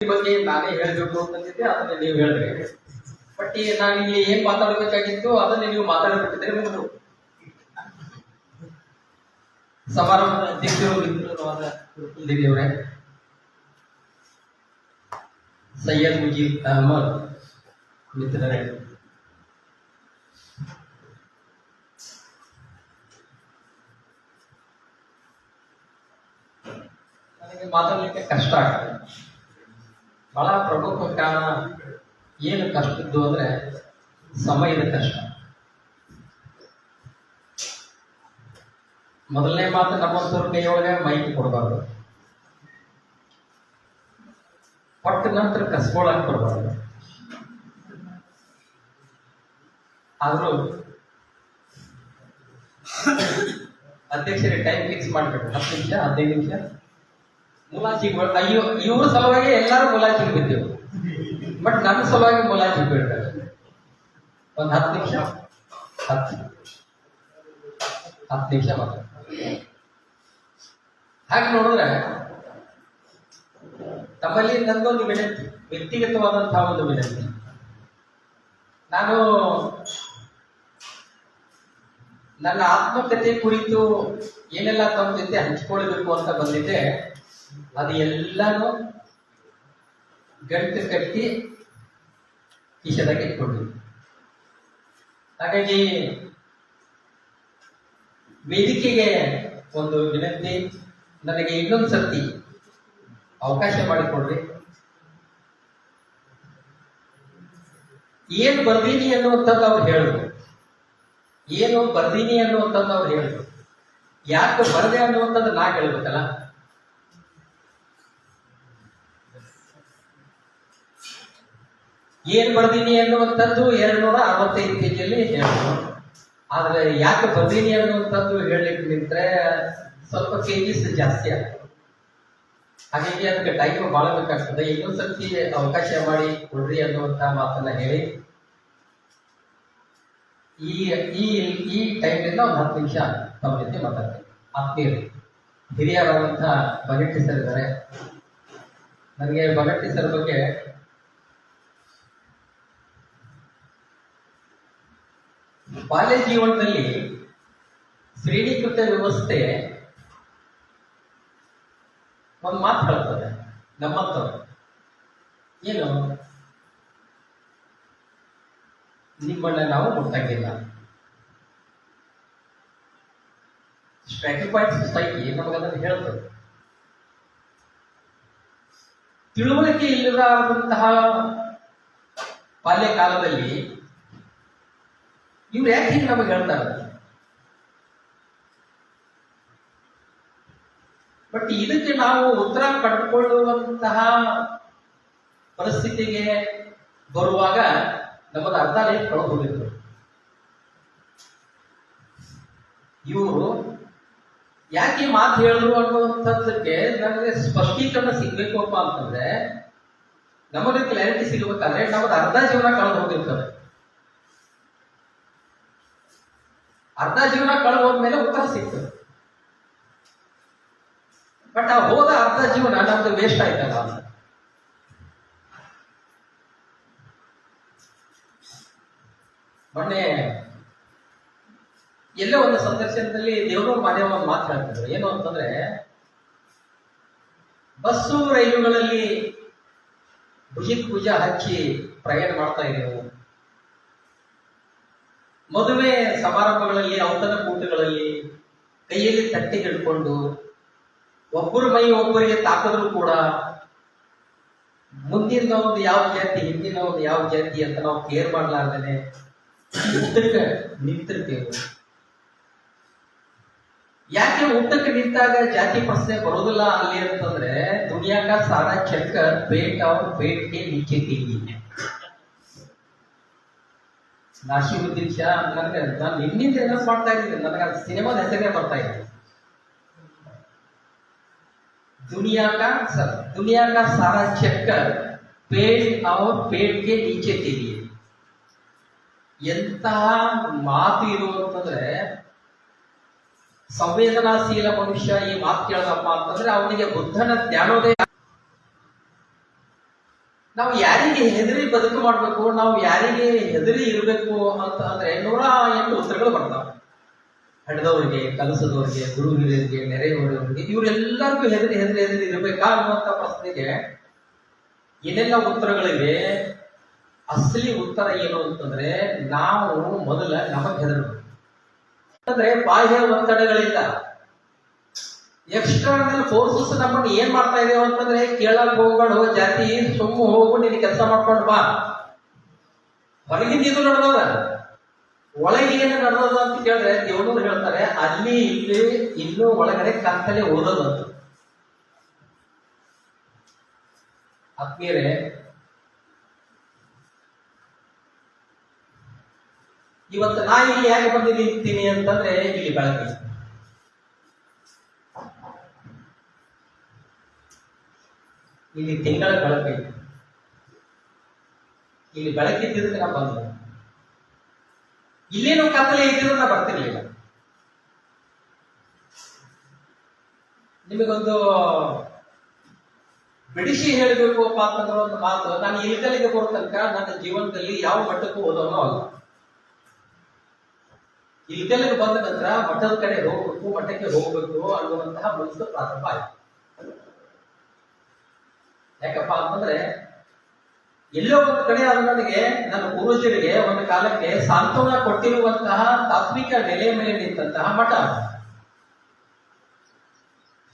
ಬಗ್ಗೆ ನಾನೇ ಹೇಳ್ಬೇಕು ಅಂತಂದಿದ್ದೆ, ಅದನ್ನ ನೀವು ಹೇಳಿದ್ರಿ. ಬಟ್ ನಾನಿಲ್ಲಿ ಏನ್ ಮಾತಾಡಬೇಕಾಗಿತ್ತು ಅದನ್ನ ನೀವು ಮಾತಾಡಬೇಕಿದ್ರೆ ಮುಗಿದು ಸಮಾರಂಭದ ಅಧ್ಯಕ್ಷರು ಮಿತ್ರರಾದ ಕುಲದೇವರೇ, ಸೈಯದ್ ಮುಜೀಬ್ ಅಹಮದ್ ಮಿತ್ರರೇ, ನನಗೆ ಮಾತಾಡಲಿಕ್ಕೆ ಕಷ್ಟ ಆಗ್ತದೆ. ಬಹಳ ಪ್ರಮುಖ ಕಾರಣ ಏನು ಕಷ್ಟದ್ದು ಅಂದ್ರೆ ಸಮಯದ ಕಷ್ಟ. ಮೊದಲನೇ ಮಾತು, ನಮ್ಮಂತವ್ರ ಕೈಯೊಳಗೆ ಮೈಕ್ ಕೊಡಬಾರ್ದು, ಪಟ್ಟ ನಂತರ ಕಸ್ಕೊಳಕ್ ಕೊಡಬಾರ್ದು. ಆದ್ರೂ ಅಧ್ಯಕ್ಷರಿಗೆ ಟೈಮ್ ಫಿಕ್ಸ್ ಮಾಡ್ಬೇಕು, 10 ನಿಮಿಷ 15 ನಿಮಿಷ ಮುಲಾಜಿಗಳು. ಅಯ್ಯೋ, ಇವ್ರ ಸಲುವಾಗಿ ಎಲ್ಲರೂ ಮುಲಾಜಿಗೆ ಬಿದ್ದೆವು, ಬಟ್ ನನ್ನ ಸಲುವಾಗಿ ಮುಲಾಜಿಗೆ ಬಿಡ್ತಾರೆ. ಒಂದು 10 ನಿಮಿಷ 10 ನಿಮಿಷ ಮಾತ್ರ. ಹಾಗೆ ನೋಡಿದ್ರೆ ತಮ್ಮಲ್ಲಿ ನಂದೊಂದು ವಿನಂತಿ, ವ್ಯಕ್ತಿಗತವಾದಂತಹ ಒಂದು ವಿನಂತಿ. ನಾನು ನನ್ನ ಆತ್ಮಕಥೆ ಕುರಿತು ಏನೆಲ್ಲ ತಮ್ಮ ಜೊತೆ ಹಂಚಿಕೊಳ್ಬೇಕು ಅಂತ ಬಂದಿದ್ದೆ, ಅದು ಎಲ್ಲಾನು ಗಂಟು ಕಟ್ಟಿ ಕಿಶೆದಾಗಿ ಇಟ್ಕೊಂಡಿದ್ದೆ. ಹಾಗಾಗಿ ವೇದಿಕೆಗೆ ಒಂದು ವಿನಂತಿ, ನನಗೆ ಇನ್ನೊಂದು ಸರ್ತಿ ಅವಕಾಶ ಮಾಡಿಕೊಡ್ರಿ. ಏನು ಬರ್ದೀನಿ ಅನ್ನುವಂಥದ್ದು ಅವ್ರು ಹೇಳಿದ್ರು, ಏನು ಬರ್ದೀನಿ ಅನ್ನುವಂಥದ್ದು ಅವ್ರು ಹೇಳಿದ್ರು. ಯಾಕೆ ಬರದೆ ಅನ್ನುವಂಥದ್ದು ನಾ ಹೇಳ್ಬೇಕಲ್ಲ. ಏನ್ ಬರ್ದೀನಿ ಅನ್ನುವಂಥದ್ದು 265 ಪೇಜಲ್ಲಿ ಹೇಳಿದ್ರು. ಆದ್ರೆ ಯಾಕೆ ಬರ್ದೀನಿ ಅನ್ನುವಂಥದ್ದು ಹೇಳಲಿಕ್ಕೆ ನಿಂತ್ರೆ ಸ್ವಲ್ಪ ಪೇಜಸ್ ಜಾಸ್ತಿ ಆಗ್ತದೆ. ಹಾಗಾಗಿ ಅದಕ್ಕೆ ಟೈಮ್ ಬಹಳ ಬೇಕಾಗ್ತದೆ. ಇನ್ನೊಂದ್ಸರ್ತಿ ಅವಕಾಶ ಮಾಡಿ ಕೊಡ್ರಿ ಅನ್ನುವಂತ ಮಾತನ್ನ ಹೇಳಿ ಈ ಟೈಮ್ನಿಂದ ಒಂದು 10 ನಿಮಿಷ ತಮ್ಮ ಜೊತೆ ಮಾತಾಡ್ತೀನಿ. ಆತ್ಮೀಯರು, ಹಿರಿಯರಾದಂತಹ ಬಗಟ್ಟಿ ಸರ್ ಇದ್ದಾರೆ. ನನಗೆ ಬಗಟ್ಟಿ ಸರ್ ಬಗ್ಗೆ ಬಾಲ್ಯ ಜೀವನದಲ್ಲಿ ಶ್ರೇಣೀಕೃತ ವ್ಯವಸ್ಥೆ ಒಂದು ಮಾತು ಹೇಳ್ತದೆ ನಮ್ಮಂಥವ್ರು. ಏನು, ನಿಮ್ಮನ್ನ ನಾವು ಮುಟ್ಟಂಗಿಲ್ಲ. ಸ್ಟ್ರಾಟಿಫೈಡ್ ಸೊಸೈಟಿ ನಮಗದನ್ನು ಹೇಳ್ತದೆ. ತಿಳುವಳಿಕೆ ಇಲ್ಲದಂತಹ ಬಾಲ್ಯ ಕಾಲದಲ್ಲಿ ಇವ್ರು ಯಾಕೆ ಹೀಗೆ ನಮಗೆ ಹೇಳ್ತಾರೆ? ಬಟ್ ಇದಕ್ಕೆ ನಾವು ಉತ್ತರ ಕಂಡುಕೊಳ್ಳುವಂತಹ ಪರಿಸ್ಥಿತಿಗೆ ಬರುವಾಗ ನಮ್ಮದು ಅರ್ಧ ಲೈಫ್ ಕಳೆದು ಹೋಗಿದ್ರು. ಇವರು ಯಾಕೆ ಮಾತು ಹೇಳಿದ್ರು ಅನ್ನುವಂಥದ್ದಕ್ಕೆ ನನಗೆ ಸ್ಪಷ್ಟೀಕರಣ ಸಿಗ್ಬೇಕಪ್ಪ ಅಂತಂದ್ರೆ, ನಮಗೆ ಕ್ಲಾರಿಟಿ ಸಿಗಬೇಕಾದ್ರೆ ನಮ್ಮದು ಅರ್ಧ ಜೀವನ ಕಳೆದು ಹೋಗಿರ್ತದೆ. ಅರ್ಧ ಜೀವನ ಕಳೆದು ಹೋದ್ಮೇಲೆ ಉತ್ತರ ಸಿಗ್ತದೆ. ಬಟ್ ಆ ಹೋದ ಅರ್ಧ ಜೀವನ ನಮ್ದು ವೇಸ್ಟ್ ಆಯ್ತಲ್ಲ. ಮೊನ್ನೆ ಎಲ್ಲೋ ಒಂದು ಸಂದರ್ಶನದಲ್ಲಿ ದೇವನೂರು ಮಾದೇವ ಒಂದು ಮಾತು ಹೇಳ್ತಿದ್ರು. ಏನು ಅಂತಂದ್ರೆ, ಬಸ್ಸು ರೈಲುಗಳಲ್ಲಿ ಭುಜಕ್ ಭುಜ ಹಚ್ಚಿ ಪ್ರಯಾಣ ಮಾಡ್ತಾ ಇದ್ದೇವೆ. ಮದುವೆ ಸಮಾರಂಭಗಳಲ್ಲಿ, ಔತಣ ಕೂಟಗಳಲ್ಲಿ ಕೈಯಲ್ಲಿ ತಟ್ಟೆ ಹಿಡ್ಕೊಂಡು ಒಬ್ಬರ ಮೈ ಒಬ್ಬರಿಗೆ ತಾಕಿದ್ರು ಕೂಡ ಮುಂದಿನ ಒಂದು ಯಾವ ಜಾತಿ, ಹಿಂದಿನ ಒಂದು ಯಾವ ಜಾತಿ ಅಂತ ನಾವು ಕೇರ್ ಮಾಡ್ಲಾರ್ದೇನೆ ಊಟಕ್ಕೆ ನಿಂತಿರ್ತೇವೆ. ಯಾಕೆ ಊಟಕ್ಕೆ ನಿಂತಾಗ ಜಾತಿ ಪ್ರಶ್ನೆ ಬರೋದಿಲ್ಲ ಅಲ್ಲಿ ಅಂತಂದ್ರೆ, ದುನಿಯಾಕ ಸಾರಾ ಚಕ್ಕರ್ ಪೇಟ್ ಅವ್ರ ಪೇಟ್ಗೆ ನೀಚೆ ತೀಗಿ. ನಾಸಿರುದ್ದೀನ್ ಶಾ ನನಗೆ, ನಾನು ನಿನ್ನಿಂದ ಏನೋ ಮಾಡ್ತಾ ಇದ್ದೀನಿ, ನನಗೆ ಅದು ಸಿನಿಮಾದ ಹೆಸರೇ ಬರ್ತಾ ಇದೆ. दुनिया का सारा चक्कर पेट और पेट के नीचे तेलिए. ಎಂತಹ ಮಾತು ಇರುವಂತಂದ್ರೆ, ಸಂವೇದನಾಶೀಲ ಮನುಷ್ಯ ಈ ಮಾತು ಕೇಳದಪ್ಪ ಅಂತಂದ್ರೆ ಅವನಿಗೆ ಬುದ್ಧನ ಜ್ಞಾನೋದಯ ನಾವು ಯಾರಿಗೆ ಹೆದರಿ ಬದುಕು ಮಾಡಬೇಕು, ನಾವು ಯಾರಿಗೆ ಹೆದರಿ ಇರಬೇಕು ಅಂತ ಅಂದ್ರೆ 108 ಉತ್ತರಗಳು ಬರ್ತಾವೆ. ಹಡೆದವರಿಗೆ, ಕಲಸದವರಿಗೆ, ಗುರು ಹಿರಿಯರಿಗೆ, ನೆರೆಹೊರೆಯವರಿಗೆ, ಇವರೆಲ್ಲರಿಗೂ ಹೆದರಿ ಹೆದರಿ ಹೆದರಿ ಇರಬೇಕಾ ಅನ್ನುವಂಥ ಪ್ರಶ್ನೆಗೆ ಏನೆಲ್ಲ ಉತ್ತರಗಳಿವೆ. ಅಸಲಿ ಉತ್ತರ ಏನು ಅಂತಂದ್ರೆ, ನಾವು ಮೊದಲ ನಮಗೆ ಹೆದರಬೇಕು. ಅಂದ್ರೆ ಬಾಹ್ಯ ಒತ್ತಡಗಳಿಂದ, ಎಕ್ಸ್ಟರ್ನಲ್ ಫೋರ್ಸಸ್ ನಮ್ಮನ್ನು ಏನ್ ಮಾಡ್ತಾ ಇದೇವ ಅಂತಂದ್ರೆ, ಕೇಳಕ್ ಹೋಗ್ಬೇಡ ಜಾತಿ, ಸುಮ್ಮ ಹೋಗು, ನೀನು ಕೆಲಸ ಮಾಡ್ಕೊಂಡು ಬಾ. ಹೊರಗಿಂದ ಇದು ನಡೆದದ, ಒಳಗೆ ಏನು ನಡೆದದ ಅಂತ ಕೇಳಿದ್ರೆ ದೇವನೂರು ಹೇಳ್ತಾರೆ, ಅಲ್ಲಿ ಇಲ್ಲಿ ಇನ್ನೂ ಒಳಗಡೆ ಕತ್ತಲೆ ಓದೋದಂತ. ಆತ್ಮೀಯರೇ, ಇವತ್ತು ನಾ ಇಲ್ಲಿ ಯಾಕೆ ಬಂದು ನಿಂತೀನಿ ಅಂತಂದ್ರೆ, ಇಲ್ಲಿ ಬೆಳಕು, ಇಲ್ಲಿ ತಿಂಗಳ ಬೆಳಕೈತಿ, ಇಲ್ಲಿ ಬೆಳಕಿದ್ದಿದ್ದಕ್ಕೆ ನಾ ಬಂದ. ಇಲ್ಲೇನು ಕತ್ತಲೆ ಇದ್ದಿದ್ರೆ ನಾ ಬರ್ತಿರ್ಲಿಲ್ಲ. ನಿಮಗೊಂದು ಬಿಡಿಸಿ ಹೇಳಬೇಕಪ್ಪ ಅಂತಂದ್ರೆ ಒಂದು ಮಾತು, ನಾನು ಇಲ್ಕಲ್ಲಿಗೆ ಬರೋ ತನಕ ನನ್ನ ಜೀವನದಲ್ಲಿ ಯಾವ ಮಟ್ಟಕ್ಕೂ ಓದೋನೋ ಅಲ್ಲ. ಇಲ್ಕಲ್ಲಿಗೆ ಬಂದ ನಂತರ ಮಠದ ಕಡೆ ಹೋಗ್ಬೇಕು, ಮಠಕ್ಕೆ ಹೋಗ್ಬೇಕು ಅನ್ನುವಂತಹ ಮನಸ್ಸು ಪ್ರಾರಂಭ ಆಯ್ತು. ಯಾಕಪ್ಪ ಅಂತಂದ್ರೆ, ಎಲ್ಲೋ ಒಂದು ಕಡೆ ಅದು ನನಗೆ ನನ್ನ ಪೂರ್ವಜರಿಗೆ ಒಂದು ಕಾಲಕ್ಕೆ ಸಾಂತ್ವನ ಕೊಟ್ಟಿರುವಂತಹ ತಾತ್ವಿಕ ನೆಲೆಯ ಮೇಲೆ ನಿಂತಹ ಮಠ.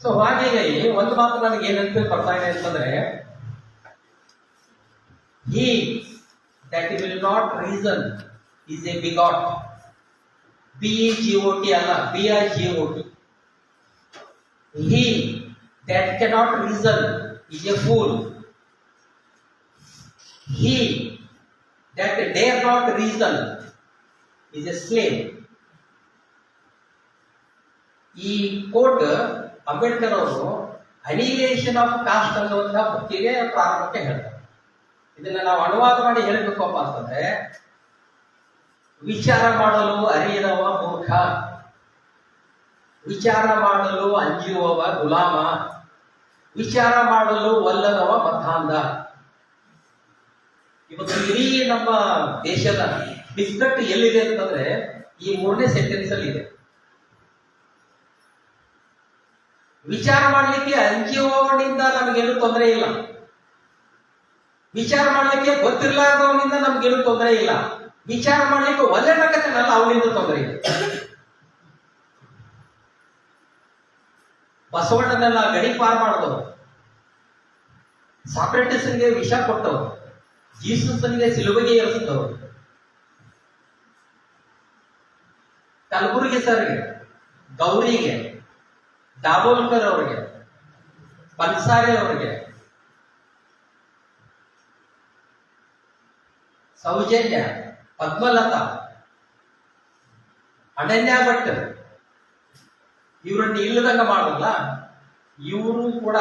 ಸೊ ಹಾಗಾಗಿ ಒಂದು ಮಾತು ನನಗೆ ಏನಂತ ಬರ್ತಾ ಇದೆ ಅಂತಂದ್ರೆ, he that will not reason is a bigot. BEGOT ಅಲ್ಲ, BIGOT. He that cannot reason is a fool. He that dare not reason is a slave. ಈ ಕೋಟ್ ಅಂಬೇಡ್ಕರ್ ಅವರು ಅನಿಲೇಷನ್ ಆಫ್ ಕಾಸ್ಟ್ ಅನ್ನುವಂತಹ ಬುಕ್ಕಿಗೆ ಪ್ರಾರಂಭಕ್ಕೆ ಹೇಳ್ತಾರೆ. ಇದನ್ನ ನಾವು ಅನುವಾದ ಮಾಡಿ ಹೇಳಬೇಕಪ್ಪ ಅಂತಂದ್ರೆ, ವಿಚಾರ ಮಾಡಲು ಅರಿಯದವ ಮೂರ್ಖ, ವಿಚಾರ ಮಾಡಲು ಅಂಜುವವ ಗುಲಾಮ, ವಿಚಾರ ಮಾಡಲು ಒಲ್ಲದವ ಮತಾಂಧ. ಇವತ್ತು ಇಡೀ ನಮ್ಮ ದೇಶದ ಬಿಕ್ಕಟ್ಟು ಎಲ್ಲಿದೆ ಅಂತಂದ್ರೆ, ಈ 3ನೇ ಸೆಂಟೆನ್ಸ್ ಅಲ್ಲಿ ಇದೆ. ವಿಚಾರ ಮಾಡಲಿಕ್ಕೆ ಅಂಜುವವನಿಂದ ನಮಗೇನು ತೊಂದರೆ ಇಲ್ಲ, ವಿಚಾರ ಮಾಡಲಿಕ್ಕೆ ಗೊತ್ತಿರಲಾರ್ದವನಿಂದ ನಮ್ಗೇನು ತೊಂದರೆ ಇಲ್ಲ, ವಿಚಾರ ಮಾಡಲಿಕ್ಕೆ ಒಳ್ಳೆನಕತ್ತನಲ್ಲ ಅವನಿಂದ ತೊಂದರೆ ಇದೆ. ಬಸವಣ್ಣನೆಲ್ಲ ಗಡಿ ಪಾರ್ ಮಾಡಿದವರು, ಸಾಕ್ರೆಟಿಸ್ಗೆ ವಿಷ ಕೊಟ್ಟವರು, ಜೀಸಸ್ನಿಗೆ ಸಿಲುಬೆಗೆ ಏರಿಸಿದವರು, ಕಲಬುರ್ಗಿ ಸರ್ಗೆ, ಗೌರಿಗೆ, ದಾಬೋಲ್ಕರ್ ಅವರಿಗೆ, ಬನ್ಸಾರಿ ಅವರಿಗೆ, ಸೌಜನ್ಯ, ಪದ್ಮಲತಾ, ಅನನ್ಯ ಭಟ್, ಇವರನ್ನು ಇಲ್ಲದಂಗ ಮಾಡಲ್ಲ. ಇವರು ಕೂಡ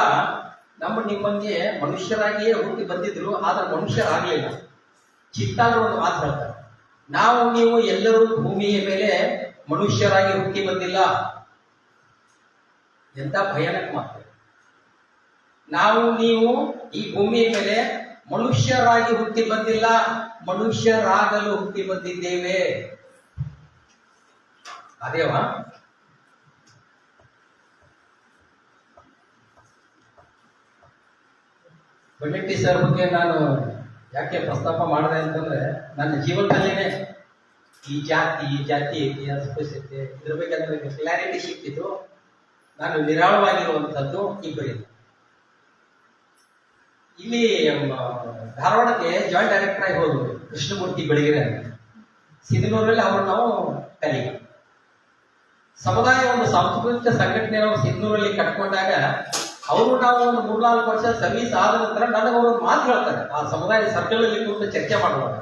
ನಿಮ್ಮಂಗೆ ಮನುಷ್ಯರಾಗಿಯೇ ಹುಟ್ಟಿ ಬಂದಿದ್ರು, ಆದ್ರೆ ಮನುಷ್ಯರಾಗಲಿಲ್ಲ. ಚಿತ್ತಾರು ಒಂದು ಮಾತು ಹೇಳ್ತಾರೆ, ನಾವು ನೀವು ಎಲ್ಲರೂ ಭೂಮಿಯ ಮೇಲೆ ಮನುಷ್ಯರಾಗಿ ಹುಟ್ಟಿ ಬಂದಿಲ್ಲ. ಎಂತ ಭಯಾನಕ ಮಾತು. ನಾವು ನೀವು ಈ ಭೂಮಿಯ ಮೇಲೆ ಮನುಷ್ಯರಾಗಿ ಹುಟ್ಟಿ ಬಂದಿಲ್ಲ, ಮನುಷ್ಯರಾಗಲು ಹುಟ್ಟಿ ಬಂದಿದ್ದೇವೆ. ಅದೇವಾ ಬೆಳ್ಳೆಟ್ಟಿ ಸರ್ ಬಗ್ಗೆ ನಾನು ಯಾಕೆ ಪ್ರಸ್ತಾಪ ಮಾಡಿದೆ ಅಂತಂದ್ರೆ, ನನ್ನ ಜೀವನದಲ್ಲಿನೇ ಈ ಜಾತಿ ಐತಿ, ಅಸ್ಪೃಶ್ಯತೆ ಇದ್ರ ಬಗ್ಗೆ ನನಗೆ ಕ್ಲಾರಿಟಿ ಸಿಕ್ತಿತ್ತು. ನಾನು ನಿರಾಳವಾಗಿರುವಂಥದ್ದು ಇಬ್ಬರಿಂದ. ಇಲ್ಲಿ ಧಾರವಾಡಕ್ಕೆ ಜಾಯಿಂಟ್ ಡೈರೆಕ್ಟರ್ ಆಗಿ ಹೋದ್ರು ಕೃಷ್ಣಮೂರ್ತಿ ಬೆಳಗೆರೆ ಅಂತ. ಸಿಂಧನೂರಲ್ಲಿ ಅವರು ನಾವು ಕಲಿಗ ಸಮುದಾಯ ಒಂದು ಸಾಂಸ್ಕೃತಿಕ ಸಂಘಟನೆ ನಾವು ಸಿಂಧನೂರಲ್ಲಿ ಕಟ್ಕೊಂಡಾಗ, ಅವರು ನಾವು ಒಂದು 3-4 ವರ್ಷ ಸರ್ವಿಸ್ ಆದ ನಂತರ ನನಗೆ ಅವರು ಮಾತು ಹೇಳ್ತಾರೆ. ಆ ಸಮುದಾಯದ ಸರ್ಕಲ್ ಅಲ್ಲಿ ಕೂತು ಚರ್ಚೆ ಮಾಡುವಾಗ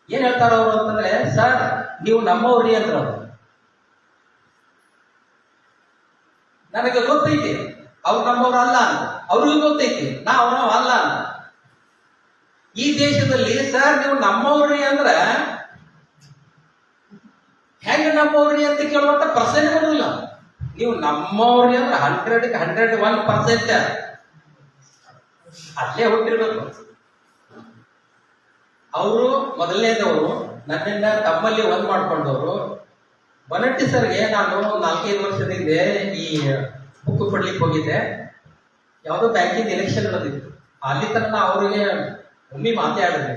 ಏನ್ ಹೇಳ್ತಾರ ಅವರು ಅಂತಂದ್ರೆ, ಸರ್ ನೀವು ನಮ್ಮವ್ರಿ ಅಂದ್ರ ಅವರು. ನನಗೆ ಗೊತ್ತೈತಿ ಅವ್ರು ನಮ್ಮವ್ರು ಅಲ್ಲ ಅಂತ, ಅವ್ರಿಗೂ ಗೊತ್ತೈತಿ ನಾ ಅವ್ರವ್ ಅಲ್ಲ ಅಂತ. ಈ ದೇಶದಲ್ಲಿ ಸರ್ ನೀವು ನಮ್ಮವ್ರಿ ಅಂದ್ರ ಹೆಂಗ ನಮ್ಮವ್ರಿ ಅಂತ ಕೇಳುವಂತ ಪ್ರಶ್ನೆ ಬರುದಿಲ್ಲ. ನೀವು ನಮ್ಮವ್ರಿ ಅಂದ್ರೆ 100ಕ್ಕೆ 101% ಅಲ್ಲೇ ಹುಟ್ಟಿರ್ಬೇಕು. ಅವರು ಮೊದಲನೇದವರು ನನ್ನಿಂದ ತಮ್ಮಲ್ಲಿ ಒಂದ್ ಮಾಡ್ಕೊಂಡವರು. ಬನಟ್ಟಿ ಸರ್ಗೆ ನಾನು 4-5 ವರ್ಷದ ಹಿಂದೆ ಈ ಬುಕ್ ಕೊಡ್ಲಿಕ್ಕೆ ಹೋಗಿದ್ದೆ. ಯಾವುದೋ ಬ್ಯಾಂಕಿಂಗ್ ಎಲೆಕ್ಷನ್ ನಡೆದಿತ್ತು. ಅಲ್ಲಿ ತನಕ ಅವರಿಗೆ ಒಮ್ಮೆ ಮಾತಾಡಿದೆ.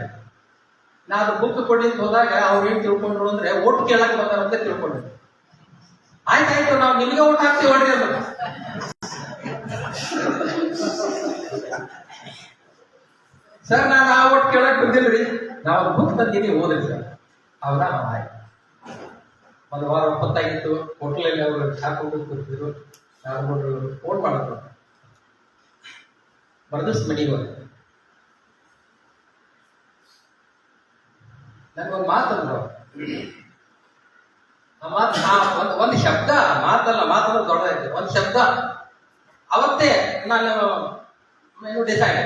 ನಾನು ಬುಕ್ ಕೊಡ್ಲಿಕ್ಕೆ ಹೋದಾಗ ಅವ್ರು ಏನ್ ತಿಳ್ಕೊಂಡ್ರು ಅಂದ್ರೆ ಓಟ್ ಕೇಳಕ್ ಬಂದಾರಂತ ತಿಳ್ಕೊಂಡ್ರು. ಆಯ್ತಾಯ್ತು, ನಾವು ನಿಮ್ಗೆ ಓಟ್ ಹಾಕ್ತೀವಿ ಹೊಡ್ರಿ ಅಂತ. ಸರ್ ನಾನು ಆ ಓಟ್ ಕೇಳಕ್ ಬಂದಿಲ್ರಿ, ನಾವು ಬುಕ್ ತಂದಿನಿ ಓದ್ರಿ ಸರ್. ಹೌದಾ, ಆಯ್ತು. ಒಂದು ವಾರ ಒಪ್ಪತ್ತಾಗಿತ್ತು. ಹೋಟ್ಲಲ್ಲಿ ಅವರು ಹಾಕೊಂಡು ಕೂತಿದ್ರು. ನಾವು ಫೋನ್ ಮಾಡಿದ್ರು, ಬರ್ದಸ್ ಮನೆಗೆ ಹೋದ. ನನ್ಗೊಂದು ಮಾತಂದ್ರು. ಆ ಮಾತು ಒಂದು ಶಬ್ದ, ಮಾತಂದ್ರೆ ದೊಡ್ಡದಾಯ್ತು. ಒಂದು ಶಬ್ದ ಅವತ್ತೇ ನಾನು ಡಿಸೈಡ್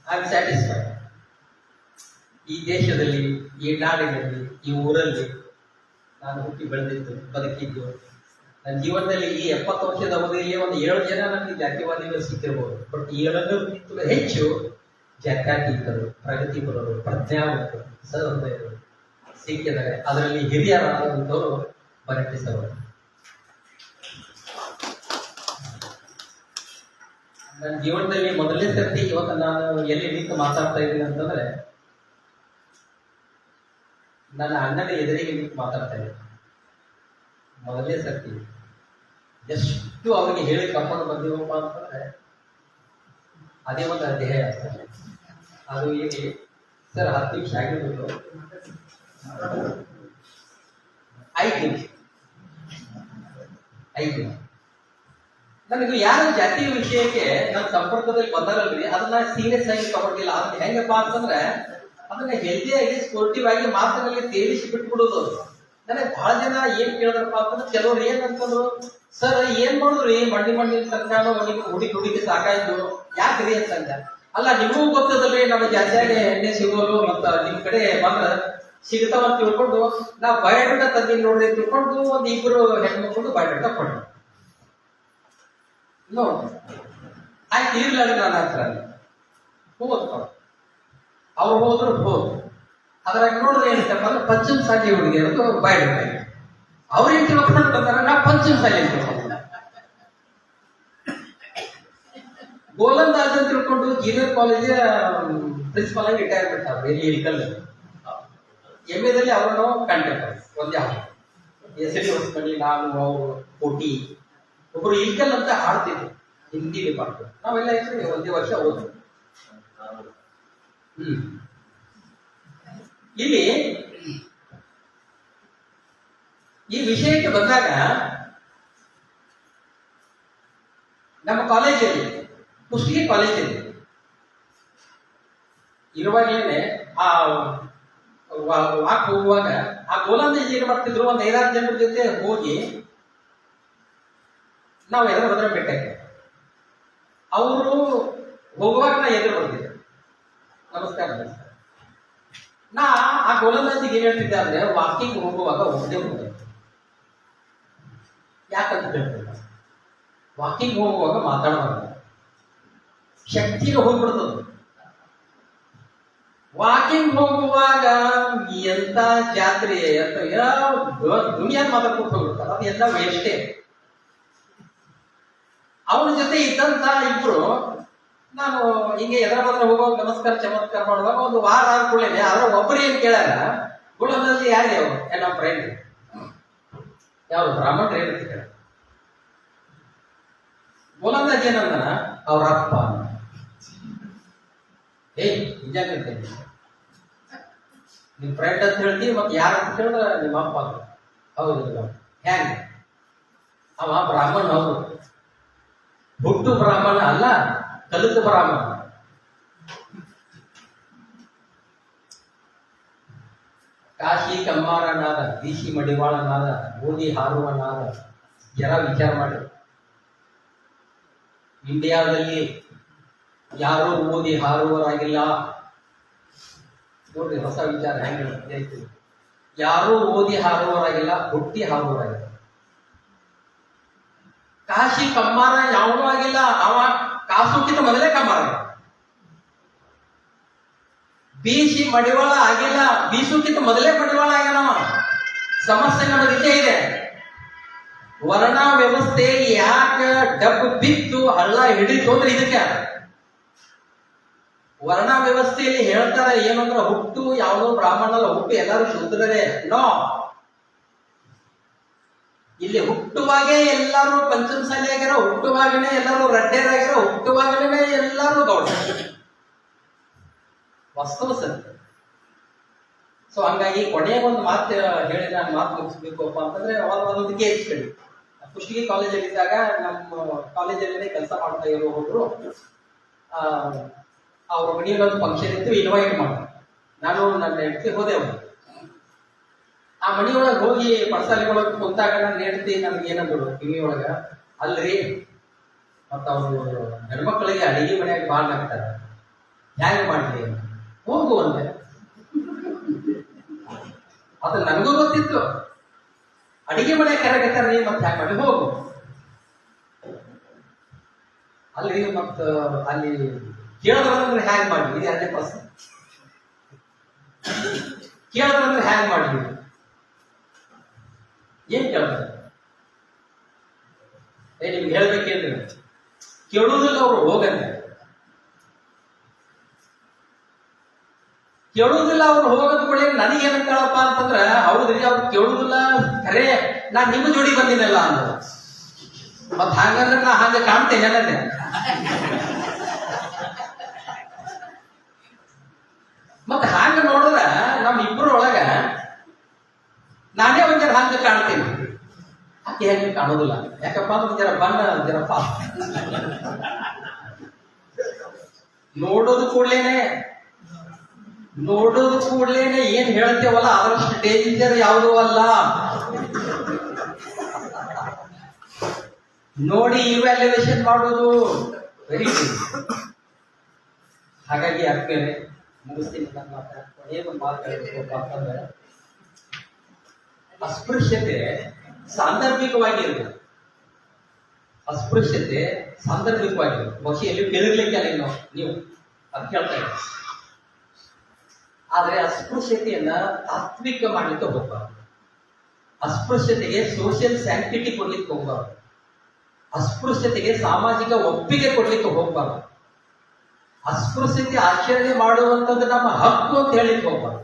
ಐ ಆಮ್ ಸ್ಯಾಟಿಸ್ಫೈಡ್. ಈ ದೇಶದಲ್ಲಿ, ಈ ನಾಡಿನಲ್ಲಿ, ಈ ಊರಲ್ಲಿ ನಾನು ಹುಟ್ಟಿ ಬೆಳೆದಿದ್ದು, ಬದುಕಿದ್ದು, ನನ್ನ ಜೀವನದಲ್ಲಿ ಈ 70 ವರ್ಷದ ಅವಧಿಯಲ್ಲಿ ಒಂದು 7 ಜನ ನನಗೆ ಜಾತಿವಾದಿಗಳು ಸಿಕ್ಕಿರ್ಬೋದು. ಬಟ್ 7ಕ್ಕಿಂತ ಹೆಚ್ಚು ಜಾತ್ಯತೀತರು, ಪ್ರಗತಿಪರರು, ಪ್ರಜ್ಞಾವಂತರು, ಸಹೃದಯರು ಸಿಕ್ಕಿದ್ದಾರೆ. ಅದರಲ್ಲಿ ಹಿರಿಯರಾದಂಥವರು ಬನಟ್ಟಿ ಸರ್. ನನ್ನ ಜೀವನದಲ್ಲಿ ಮೊದಲನೇ ಸರ್ತಿ ಇವತ್ತು ನಾನು ಎಲ್ಲಿ ನಿಂತು ಮಾತಾಡ್ತಾ ಇದ್ದೀನಿ ಅಂತಂದ್ರೆ ನನ್ನ ಅಣ್ಣನ ಎದುರಿಗೆ ನಿಂತು ಮಾತಾಡ್ತಾ ಇದ್ದೀನಿ. ಮೊದಲನೇ ಸರ್ತಿ ಎಷ್ಟು ಅವರಿಗೆ ಹೇಳಿ ಕರ್ಕೊಂಡು ಬಂದಿವಪ್ಪ ಅಂತಂದ್ರೆ ಅದೇ ಒಂದು ಅಧ್ಯಾಯ ಆಗ್ತದೆ. ಅದು ಹೇಗೆ ಸರ್ 10 ನಿಮಿಷ ಆಗಿರ್ಬೇಕು, 5 ನಿಮಿಷ ನನಗೆ ಯಾರು ಜಾತಿಯ ವಿಷಯಕ್ಕೆ ನನ್ನ ಸಂಪರ್ಕದಲ್ಲಿ ಬಂದಾರಲ್ರಿ, ಅದನ್ನ ಸೀರಿಯಸ್ ಆಗಿ ತಗೊಂಡಿಲ್ಲ. ಅದನ್ನ ಹೆಂಗಪ್ಪ ಅಂತಂದ್ರೆ ಅದನ್ನ ಹೆಲ್ದಿಯಾಗಿ ಸ್ಪೋರ್ಟಿವ್ ಆಗಿ ಮಾತಿನಲ್ಲಿ ತೇಲಿಸಿ ಬಿಟ್ಬಿಡೋದು. ನನಗೆ ಬಹಳ ಜನ ಏನ್ ಕೇಳಿದ್ರಪ್ಪ ಅಂತಂದ್ರೆ, ಕೆಲವ್ರು ಏನ್ ಅಂತಂದ್ರು, ಸರ್ ಏನ್ ಮಾಡಿದ್ರಿ ಮಣ್ಣಿ ತಂದಾನು ಹುಡುಗಿ ಸಾಕಾಯ್ತು, ಯಾಕ್ರಿ ಅಂತಂದ. ಅಲ್ಲ, ನಿಮಗೂ ಗೊತ್ತದಲ್ರಿ ನಮ್ಮ ಜಾತಿಯಾಗಿ ಎಣ್ಣೆ ಸಿಗೋರು ಮತ್ತ ನಿಮ್ ಕಡೆ ಬಂದ್ರ ಸಿಗ್ತಾವ ಅಂತ ತಿಳ್ಕೊಂಡು ನಾವು ಬಯೋಡೇಟ ತಂದಿನಿ ನೋಡ್ರಿ ತಿಳ್ಕೊಂಡು ಒಂದ್ 2 ಹೆಣ್ಮಕ್ಳು ಬಯೋಡೇಟ ಕೊಡ್ರಿ. ನೋಡಿ ಆಯ್ತು, ಇರ್ಲಾಗ ನನ್ನ ಹತ್ರ ಹೋಗ್ತಾವ. ಅವ್ರು ಹೋದ್ರು. ಅದ್ರಾಗ ನೋಡಿದ್ರೆ ಏನಂತಪ್ಪ ಅಂದ್ರೆ ಪಂಚಮ ಸಾಲಿ ಹುಡುಗಿ ಅನ್ನೋದು ಬಯೋಡೇಟ. ಅವ್ರೇನ್ ತಿಳ್ಕೊಂಡು ಬಂದಾರ, ನಾ ಪಂಚಮ ಸಾಲಿ ಅಂತ ಗೋಲಂದಾಜ್ ಅಂತ ತಿಳ್ಕೊಂಡು ಜೂನಿಯರ್ ಕಾಲೇಜ್ ಪ್ರಿನ್ಸಿಪಲ್ ಆಗಿ ರಿಟೈರ್ಮೆಂಟ್ ಆದ್ರು. ಇಲ್ಲಿ ಇರಿಕಲ್ MA ಅವರನ್ನು ಕಾಂಟ್ಯಾಕ್ಟ್ ಒಂದೇ SD ಹೊಸಮನಿ, ನಾನು, ಅವರು ಕೋಟಿ, ಒಬ್ರು ಇಲ್ಕಲ್ ಅಂತ ಹಾಡ್ತಿದ್ರು ಹಿಂದಿ ಡಿಪಾರ್ಟ್ಮೆಂಟ್. ನಾವೆಲ್ಲ ಇದ್ರೆ ಒಂದೇ ವರ್ಷ ಓದ್ತೀವಿ. ಇಲ್ಲಿ ಈ ವಿಷಯಕ್ಕೆ ಬಂದಾಗ ನಮ್ಮ ಕಾಲೇಜಲ್ಲಿ, ಕುಷ್ಟಗಿ ಕಾಲೇಜಲ್ಲಿ ಇರುವಾಗಲೇ ಆ ವಾಕ್ ಹೋಗುವಾಗ ಆ ಗೋಲಂದಾಜ್ ಏನ್ ಮಾಡ್ತಿದ್ರು, ಒಂದ್ 5-6 ಜನರ ಜೊತೆ ಹೋಗಿ ನಾವು ಎದುರು ಬದ್ರೆ ಬೆಟ್ಟಕ್ಕೆ ಅವರು ಹೋಗುವಾಗ ನಾ ಎದುರು ಬರ್ತಿದ್ದೆ, ನಮಸ್ಕಾರ. ನಾ ಆ ಗೋಲಂದಾಜಿಗೆ ಏನ್ ಹೇಳ್ತಿದ್ದೆ ಅಂದ್ರೆ, ವಾಕಿಂಗ್ ಹೋಗುವಾಗ ಒಬ್ಬನೇ ಹೋಗ್ತೇನೆ. ಯಾಕಂತ ಹೇಳ್ತಿದ್ದ, ವಾಕಿಂಗ್ ಹೋಗುವಾಗ ಮಾತಾಡಬಾರ್ದು, ಶಕ್ತಿಗೆ ಹೋಗ್ಬಿಡ್ತದ. ವಾಕಿಂಗ್ ಹೋಗುವಾಗ ಎಂತ ಜಾತ್ರೆ ಅಥವಾ ದುನಿಯಾದ ಮಾತಾಡ್ಕೊಂಡು ಹೋಗ್ಬಿಡ್ತಾರೆ, ಅದು ಎಲ್ಲ ವೇಸ್ಟೇ. ಅವನ ಜೊತೆ ಇದ್ದಂತ ಇಬ್ರು, ನಾನು ಹಿಂಗೆ ಎದ್ರ ಬಂದ್ರೆ ಹೋಗುವಾಗ ನಮಸ್ಕಾರ ಚಮತ್ಕಾರ ಮಾಡುವಾಗ ಒಂದು ವಾರ ಆದ ಕೂಡಲೇ ಅದ್ರ ಒಬ್ಬರು ಏನ್ ಕೇಳಾರ, ಗೋಲಂದಾಜಿ ಯಾರೇ ಅವರು, ನಮ್ಮ ಫ್ರೆಂಡ್ ಯಾವ್ದು ಬ್ರಾಹ್ಮಣರು ಏನಂತ ಕೇಳ. ಗೋಲಂದಾಜಿ ಏನಂದಾನ, ಅವ್ರ ಅಪ್ಪ. ನಿಜ ಹೇಳ್ತೇನೆ, ನಿಮ್ ಫ್ರೆಂಡ್ ಅಂತ ಹೇಳ್ತೀವಿ, ಮತ್ತೆ ಯಾರು ಅಂತ ಹೇಳಿದ್ರೆ ನಿಮ್ಮ ಅಪ್ಪ. ಹೌದು, ಹ್ಯಾಂಗ ಅವ ಬ್ರಾಹ್ಮಣ, ಹೌದು, ಹುಟ್ಟು ಬ್ರಾಹ್ಮಣ ಅಲ್ಲ, ಕಲಿತ ಬ್ರಾಹ್ಮಣ. ಕಾಶಿ ಕಮ್ಮಾರನಾದ, ಬೀಸಿ ಮಡಿವಾಳನಾದ, ಓದಿ ಹಾರುವನಾದ. ಜರ ವಿಚಾರ ಮಾಡಿ, ಇಂಡಿಯಾದಲ್ಲಿ ಯಾರೂ ಓದಿ ಹಾರುವರಾಗಿಲ್ಲ. ನೋಡ್ರಿ ಹೊಸ ವಿಚಾರ ಹೆಂಗೆ, ಯಾರೂ ಓದಿ ಹಾರುವರಾಗಿಲ್ಲ, ಹುಟ್ಟಿ ಹಾರುವರಾಗಿಲ್ಲ. ಕಾಶಿ ಕಮ್ಮಾರ ಯಾವನೂ ಆಗಿಲ್ಲ, ಅವ ಕಾಸುಕ್ಕಿಂತ ಮೊದಲೇ ಕಮ್ಮಾರ. ಬೀಸಿ ಮಡಿವಾಳ ಆಗಿಲ್ಲ, ಬೀಸುಕ್ಕಿಂತ ಮೊದಲೇ ಮಡಿವಾಳ ಆಗ್ಯಾನವ. ಸಮಸ್ಯೆ ನಮಗಿದ್ದೇ ಇದೆ. ವರ್ಣ ವ್ಯವಸ್ಥೆ ಯಾಕೆ ಡಬ್ಬು ಬಿತ್ತು ಹಳ್ಳ ಹಿಡಿತು ಅಂದ್ರೆ ಇದಕ್ಕೆ. ವರ್ಣ ವ್ಯವಸ್ಥೆಯಲ್ಲಿ ಹೇಳ್ತಾರ ಏನಂದ್ರ ಹುಟ್ಟು ಯಾವುದೋ ಬ್ರಾಹ್ಮಣಲ್ಲ, ಹುಟ್ಟು ಎಲ್ಲರೂ ಶೂದ್ರರೇ. ನೋ, ಇಲ್ಲಿ ಹುಟ್ಟುವಾಗೇ ಎಲ್ಲರೂ ಪಂಚಮಸಾಲಿ ಆಗ್ಯಾರ, ಹುಟ್ಟುವಾಗನೇ ಎಲ್ಲರೂ ರಡ್ಡೇರಾಗ್ಯಾರ, ಹುಟ್ಟುವಾಗನೇ ಎಲ್ಲರೂ ಗೌಡ. ವಾಸ್ತವ ಸತ್ಯ. ಸೊ ಹಂಗಾಗಿ ಕೊನೆಗೊಂದು ಮಾತು ಹೇಳಿ ನಾನು ಮಾತು ಮುಗಿಸ್ಬೇಕಪ್ಪ ಅಂತಂದ್ರೆ ಒಂದೊಂದು ಕೇಸ್ ಸ್ಟಡಿ. ಕುಷ್ಟಗಿ ಕಾಲೇಜಲ್ಲಿ ಇದ್ದಾಗ ನಮ್ಮ ಕಾಲೇಜಲ್ಲೇ ಕೆಲಸ ಮಾಡ್ತಾ ಇರೋ ಒಬ್ರು ಅವ್ರ ಮನೆಯಲ್ಲಿ ಒಂದು ಫಂಕ್ಷನ್ ಇತ್ತು, ಇನ್ವೈಟ್ ಮಾಡಿ ನಾನು ನನ್ನ ಹೆಂಡತಿ ಹೋದೆ. ಅವರು ಆ ಮನೆಯೊಳಗೆ ಹೋಗಿ ಪರ್ಸಾಲಿ ಒಳಗೆ ಕುಂತಾಗ ನನ್ನ ಹೆಂಡತಿ ನನ್ಗೆ ಏನಂದ್ರು ಕಿವಿ ಒಳಗ, ಅಲ್ರಿ ಮತ್ತ ಅವರು ಹೆಣ್ಮಕ್ಳಿಗೆ ಅಡಿಗೆ ಮನೆಯಾಗ ಬಾಳ್ ಹಾಕ್ತಾರೆ, ಹ್ಯಾಂಗ್ ಮಾಡ್ಲಿ ಹೋಗು ಅಂದೆ. ಅದು ನನಗೂ ಗೊತ್ತಿತ್ತು, ಅಡಿಗೆ ಮನೆ ಕರೆಗತ್ತಾರ ನೀ ಮತ್ತೆ ಹ್ಯಾಂಗ್ ಮಾಡಿ ಹೋಗು. ಅಲ್ಲಿ ಮತ್ತ ಅಲ್ಲಿ ಕೇಳಿದ್ರಂದ್ರೆ ಹ್ಯಾಂಗ್ ಮಾಡ್ಲಿ, ಇದು 2ನೇ ಪ್ರಶ್ನೆ. ಕೇಳಿದ್ರಂದ್ರೆ ಹ್ಯಾಂಗ್ ಮಾಡ್ಲಿ, ಏನ್ ಕೇಳ್ತಾರೆ? ನಿಮ್ಗೆ ಹೇಳ್ಬೇಕೇನ್ರಿ? ಕೇಳುವುದಿಲ್ಲ ಅವರು, ಹೋಗಂತೆ. ಕೇಳುವುದಿಲ್ಲ ಅವ್ರು ಹೋಗದ ಕೂಡ ನನಗೇನಂತಾಳಪ್ಪ ಅಂತಂದ್ರ, ಹೌದ್ರಿ ಅವ್ರು ಕೇಳುವುದಿಲ್ಲ ಖರೆ, ನಾನ್ ನಿಮ್ಮ ಜೋಡಿ ಬಂದಿನಲ್ಲ ಅಂದ. ಮತ್ ಹಂಗಂದ್ರೆ ನಾ ಹಂಗ ಕಾಣ್ತೇನೆ ಅನ್ನೆ. ಮತ್ತೆ ಹಾಂಗ ನೋಡಿದ್ರ ನಮ್ ಇಬ್ಬರ ಒಳಗ ನಾನೇ ಒಂದ್ ಜರ ಹಂಗ ಕಾಣ್ತೀನಿ, ಆಕೆ ಹೆಂಗ ಕಾಣೋದಿಲ್ಲ. ಯಾಕಪ್ಪ ಅಂದ್ರೆ ಜರ ಬಣ್ಣ ಜರ ಫಾಸ್ಟ್. ನೋಡೋದು ಕೂಡ್ಲೇನೆ ಏನ್ ಹೇಳ್ತೇವಲ್ಲ ಅದರಷ್ಟು ಡೇಂಜರ್ ಯಾವುದೂ ಅಲ್ಲ. ನೋಡಿ ಇವ್ಯಾಲ್ಯೂಯೇಷನ್ ಮಾಡೋದು ವೆರಿ ಗುಡ್. ಹಾಗಾಗಿ ಆದ್ಮೇಲೆ ಮುಗಿಸ್ತೀನಿ ನನ್ನ ಮಾತಾಡ್ಕೊಂಡು ಮಾತಾಡಬೇಕಪ್ಪ ಅಂತಂದ್ರೆ, ಅಸ್ಪೃಶ್ಯತೆ ಸಾಂದರ್ಭಿಕವಾಗಿರ್ಬೇಕು. ಅಸ್ಪೃಶ್ಯತೆ ಸಾಂದರ್ಭಿಕವಾಗಿರ್ಬೇಕು. ಬಹುಶಃ ಎಲ್ಲಿ ಕೇಳಿರ್ಲಿಕ್ಕೆ ನೀವು ಅದು ಕೇಳ್ತಾ ಇದ್ದೀರಿ. ಆದ್ರೆ ಅಸ್ಪೃಶ್ಯತೆಯನ್ನ ತಾತ್ವಿಕ ಮಾಡ್ಲಿಕ್ಕೆ ಹೋಗ್ಬಾರ್ದು. ಅಸ್ಪೃಶ್ಯತೆಗೆ ಸೋಷಿಯಲ್ ಸ್ಯಾಂಕ್ಟಿಟಿ ಕೊಡ್ಲಿಕ್ಕೆ ಹೋಗ್ಬಾರ್ದು. ಅಸ್ಪೃಶ್ಯತೆಗೆ ಸಾಮಾಜಿಕ ಒಪ್ಪಿಗೆ ಕೊಡ್ಲಿಕ್ಕೆ ಹೋಗ್ಬಾರ್ದು. ಅಸ್ಪೃಶ್ಯತೆ ಆಚರಣೆ ಮಾಡುವಂಥದ್ದು ನಮ್ಮ ಹಕ್ಕು ಅಂತ ಹೇಳಿಕ್ಕೆ ಹೋಗ್ಬಾರ್ದು.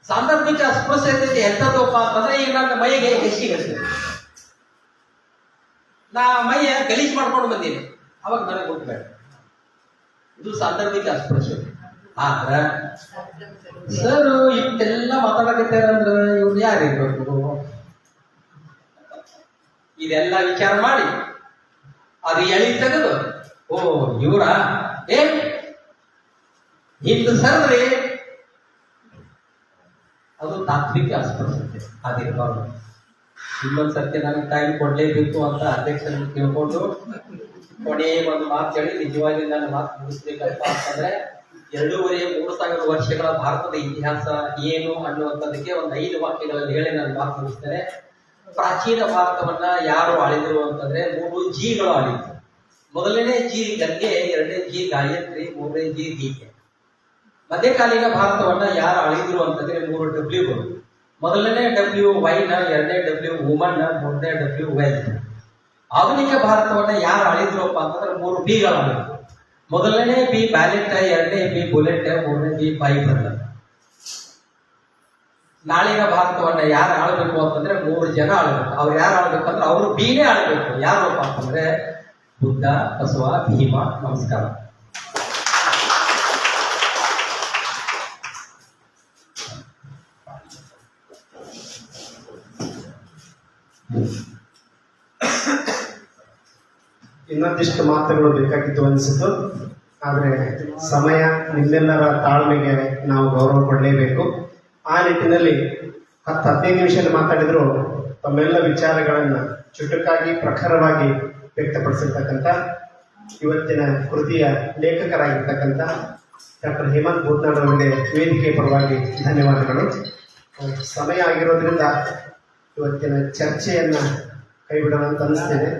ಸಾಂದರ್ಭಿಕ ಅಸ್ಪೃಶ್ಯತೆ ಎಂಥದ್ದಪ್ಪ ಅಂತಂದ್ರೆ, ಈಗ ನನ್ನ ಮೈಗೆ ಹೆಚ್ಚಿಗೆ ನಾ ಮೈಯ ಗಲೀಜ್ ಮಾಡ್ಕೊಂಡು ಬಂದೀನಿ, ಅವಾಗ ನನಗೆ ಗೊತ್ತಬೇಡ, ಇದು ಸಾಂದರ್ಭಿಕ ಅಸ್ಪೃಶ್ಯತೆ. ಆದ್ರ ಸರ್ ಇಷ್ಟೆಲ್ಲ ಮಾತಾಡಕತ್ತಾರಂದ್ರ ಇವ್ರು ಯಾರಿರ್ಬೇಕು? ಇದೆಲ್ಲ ವಿಚಾರ ಮಾಡಿ ಅದು ಎಳಿ ತೆಗೆದು, ಓ ಇವರ ಹಿಂದ್ ಸರ್ರಿ, ಅದು ತಾತ್ವಿಕ ಅಸ್ಪೃಶ್ಯತೆ. ಅದಿರಬಾರ್ದು. ಇನ್ನೊಂದ್ಸರ್ತಿ ನನಗೆ ಟೈಮ್ ಕೊಡ್ಲೇಬೇಕು ಅಂತ ಅಧ್ಯಕ್ಷರನ್ನು ತಿಳ್ಕೊಂಡು ಕೊನೆಯ ಒಂದು ಮಾತು ಹೇಳಿ ನಿಜವಾಗಿ ನನ್ನ ಮಾತು ಮುಗಿಸ್ಬೇಕಪ್ಪ ಅಂತಂದ್ರೆ, 2,500-3,000 ವರ್ಷಗಳ ಭಾರತದ ಇತಿಹಾಸ ಏನು ಅನ್ನುವಂಥದ್ದಕ್ಕೆ ಒಂದು 5 ವಾಕ್ಯಗಳಲ್ಲಿ ಹೇಳಿ ನಾನು ಮಾತು ಮುಗಿಸ್ತೇನೆ. ಪ್ರಾಚೀನ ಭಾರತವನ್ನ ಯಾರು ಆಳಿದ್ರು ಅಂತಂದ್ರೆ 3 ಜಿಗಳು ಆಳಿದ್ರು. ಮೊದಲನೇ ಜಿ ಗಂಗೆ, 2ನೇ ಜಿ ಗಾಯತ್ರಿ, 3ನೇ ಜಿ ದೀಕೆ. ಮಧ್ಯಕಾಲೀನ ಭಾರತವನ್ನ ಯಾರು ಆಳಿದ್ರು ಅಂತಂದ್ರೆ 3 ಡಬ್ಲ್ಯೂಗಳು. ಮೊದಲನೇ ಡಬ್ಲ್ಯೂ ವೈನ್, 2ನೇ ಡಬ್ಲ್ಯೂ ವುಮನ್, 3ನೇ ಡಬ್ಲ್ಯೂ ವೆಲ್ತ್. ಆಧುನಿಕ ಭಾರತವನ್ನ ಯಾರು ಆಳಿದ್ರಪ್ಪ ಅಂತಂದ್ರೆ 3 ಬಿಗಳು ಆಳಿದ್ರು. ಮೊದಲನೇ ಬಿ ಬ್ಯಾಲೆಟ್, 2ನೇ ಬಿ ಬುಲೆಟ್, 3ನೇ ಬಿ ಬೈಬಲ್. ನಾಳಿನ ಭಾರತವನ್ನ ಯಾರು ಆಳ್ಬೇಕು ಅಂತಂದ್ರೆ 3 ಜನ ಆಳ್ಬೇಕು. ಅವ್ರು ಯಾರು ಆಳ್ಬೇಕಂದ್ರೆ ಅವರು ಬಿನೇ ಆಳ್ಬೇಕು. ಯಾರಪ್ಪ ಅಂತಂದ್ರೆ ಬುದ್ಧ, ಬಸವ, ಭೀಮ. ನಮಸ್ಕಾರ. ಇನ್ನೊಂದಿಷ್ಟು ಮಾತುಗಳು ಬೇಕಾಗಿತ್ತು ಅನಿಸಿತು. ಆದರೆ ಸಮಯ, ನಿಮ್ಮೆಲ್ಲರ ತಾಳ್ಮೆಗೆ ನಾವು ಗೌರವ ಕೊಡಲೇಬೇಕು. ಆ ನಿಟ್ಟಿನಲ್ಲಿ 10-15 ನಿಮಿಷ ಮಾತಾಡಿದ್ರು ತಮ್ಮೆಲ್ಲ ವಿಚಾರಗಳನ್ನು ಚುಟುಕಾಗಿ ಪ್ರಖರವಾಗಿ ವ್ಯಕ್ತಪಡಿಸಿರ್ತಕ್ಕಂಥ ಇವತ್ತಿನ ಕೃತಿಯ ಲೇಖಕರಾಗಿರ್ತಕ್ಕಂಥ ಡಾಕ್ಟರ್ ಹೇಮಂತ್ ಬೂತ್ನಾಳ್ ಅವರಿಗೆ ವೇದಿಕೆ ಪರವಾಗಿ ಧನ್ಯವಾದಗಳು. ಸಮಯ ಆಗಿರೋದ್ರಿಂದ ಇವತ್ತಿನ ಚರ್ಚೆಯನ್ನು ಕೈಬಿಡೋಣ ಅಂತ ಅನಿಸ್ತೇನೆ.